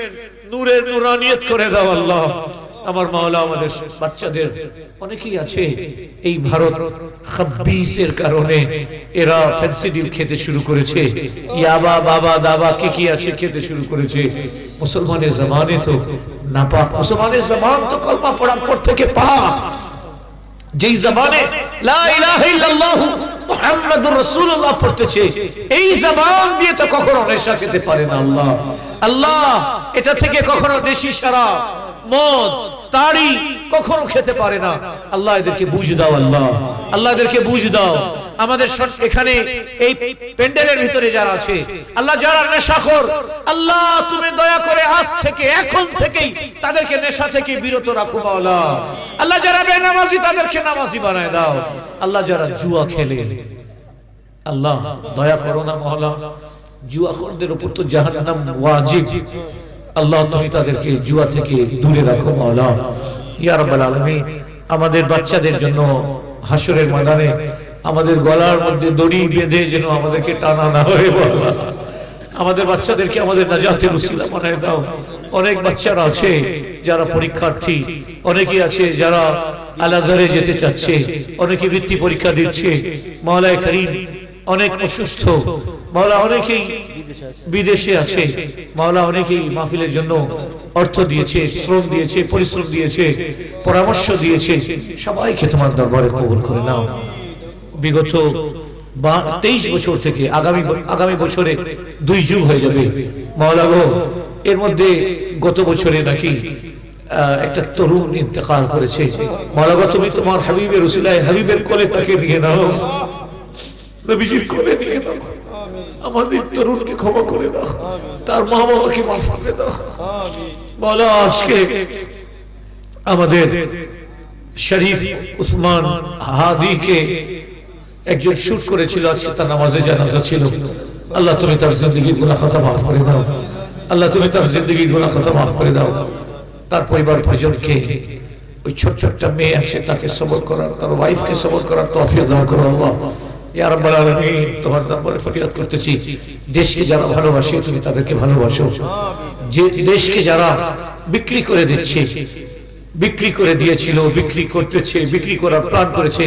নূরের নূরানিয়ত করে দাও আল্লাহ আমার মাওলা আমাদের বাচ্চাদের অনেকেই আছে এই ভারত খাব্বিসের কারণে এরা ফেন্সিডিল খেতে শুরু করেছে ইয়াবা বাবা দাবা কি আছে খেতে শুরু করেছে মুসলমানের জামানে তো নাপাক মুসলমানের জামান তো কলমা পড়ার পর থেকে পাক যেই জবানে লা ইলাহা ইল্লাল্লাহ মুহাম্মাদুর রাসূলুল্লাহ পড়তেছে, এই জবান দিয়ে তো কখনো নেশা খেতে পারে না। আল্লাহ আল্লাহ এটা থেকে কখনো দেশি শরাব, মদ, তাড়ি কখনো খেতে পারে না। আল্লাহ এদেরকে বুঝ দাও, আল্লাহ আল্লাহ এদেরকে বুঝ দাও। আমাদের এখানে এই প্যান্ডেলের ভিতরে যারা আছে, আল্লাহ যারা নেশাখোর, আল্লাহ তুমি দয়া করে আজ থেকে এখন থেকেই তাদেরকে নেশা থেকে বিরত রাখো মাওলা। আল্লাহ যারা বেনামাজি তাদেরকে নামাজি বানায় দাও। আল্লাহ যারা জুয়া খেলে, আল্লাহ দয়া করো না মাওলা। জুয়াখোরদের উপর তো জাহান্নাম ওয়াজিব। আল্লাহ তুমি তাদেরকে জুয়া থেকে দূরে রাখো মাওলা ইয়া রাব্বাল আলামিন। আমাদের বাচ্চাদের জন্য হাসরের ময়দানে আমাদের গলার মধ্যে দড়ি বেঁধে যেন আমাদেরকে টানা না হয়ে বলা, আমাদের বাচ্চাদেরকে আমাদের নাজাতের উসিলা বানায় দাও। অনেক বাচ্চারা আছে যারা পরীক্ষার্থী, অনেকে আছে যারা আল আজহারে যেতে চাচ্ছে, অনেকে বৃত্তি পরীক্ষা দিচ্ছে। মাওলায়ে কারীম অনেক অসুস্থ মাওলা, অনেকেই বিদেশে আছে মাওলা, অনেকেই মাহফিলের জন্য অর্থ দিয়েছে, শ্রম দিয়েছে, পরিশ্রম দিয়েছে, পরামর্শ দিয়েছে। সবাইকে তোমার দরবারে কবুল করে নাও। বিগত 23 বছর থেকে আগামী বছরে 2 যুগ হয়ে যাবে মাওলা গো। এর মধ্যে গত বছরে নাকি একটা তরুণ ইন্তেকাল করেছে মাওলা গো। তুমি তোমার হাবিবের উসিলায় হাবিবের কোলে তাকে নিয়ে নাও, নবীজির কোলে নিয়ে নাও। আমাদের তরুণকে ক্ষমা করে দাও, তার মা বাবাকে মাফ করে দাও মাওলা। আজকে আমাদের শরীফ উসমান হাদিকে একজন শুট করেছিল, আজকে তার নামাজে জানাজা ছিল। আল্লাহ তুমি তার জিন্দেগির গুনাহ খাতা মাফ করে দাও। আল্লাহ তুমি তার জিন্দেগির গুনাহ খাতা মাফ করে দাও। তার পরিবার পরিজনকে, ওই ছোট একটা মেয়ে আছে তাকে সবর করার, তার ওয়াইফকে সবর করার তৌফিক দান করো আল্লাহ ইয়া রাব্বাল আলামিন। তোমার দরবারে ফরিয়াদ করতেছি, দেশকে যারা ভালোবাসে তুমি তাদেরকে ভালোবাসো। যে দেশকে যারা বিক্রি করে দিচ্ছে, বিক্রি করে দিয়েছিল, বিক্রি করতেছে, বিক্রি করার প্ল্যান করেছে,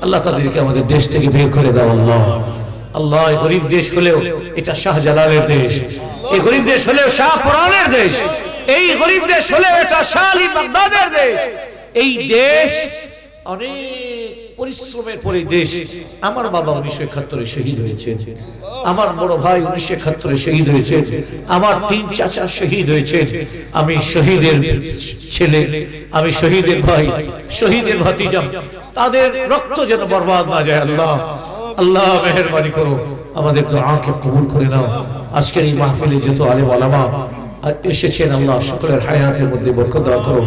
আল্লাহ তাদেরকে আমাদের দেশ থেকে বের করে দাও আল্লাহ। আল্লাহ গরিব দেশ হলেও এটা শাহজালালের দেশ, এই গরিব দেশ হলেও শাহপুরানের দেশ, এই গরিব দেশ হলেও এটা শাহ আলী বাগদাদের দেশ। এই দেশ অনেক পরিশ্রমের পরে দেশ। আমার বাবা 1971 শহীদ হয়েছেন, আমার বড় ভাই 1971 শহীদ হয়েছেন, আমার 3 চাচা শহীদ হয়েছেন। আমি শহীদের ছেলে, আমি শহীদের ভাই, শহীদের ভাতিজা, তাদের রক্ত যেন বরবাদ না যায় আল্লাহ। আল্লাহ মেহেরবানি করো, আমাদের দুআকে কবুল করে নাও। আজকের এই মাহফিলে যত আলেম ওলামা এসেছেন আল্লাহ সকলের হায়াতের মধ্যে বরকত দান করো।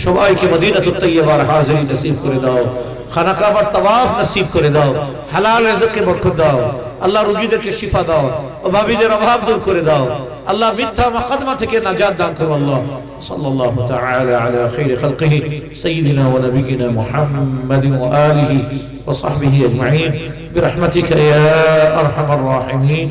সবাইকে মদিনাতুত তাইয়্যিবার হাজিরি নসিব করে দাও, খানা কাবার তাওয়াফ নসিব করে দাও, হালাল রিজকে বরকত দাও আল্লাহ, রোগীদেরকে শিফা দাও, অভাবীদের অভাব দূর করে দাও আল্লাহ, মিথ্যা মুকদ্দমা থেকে নাজাত দান করো আল্লাহ। সাল্লাল্লাহু তাআলা আলা খাইরি খালকিহি সাইয়্যিদিনা ওয়া নাবিয়িনা মুহাম্মাদিন ওয়া আলিহি ওয়া সাহবিহি আজমাইন বিরহমাতিকা ইয়া আরহামার রাহিমিন।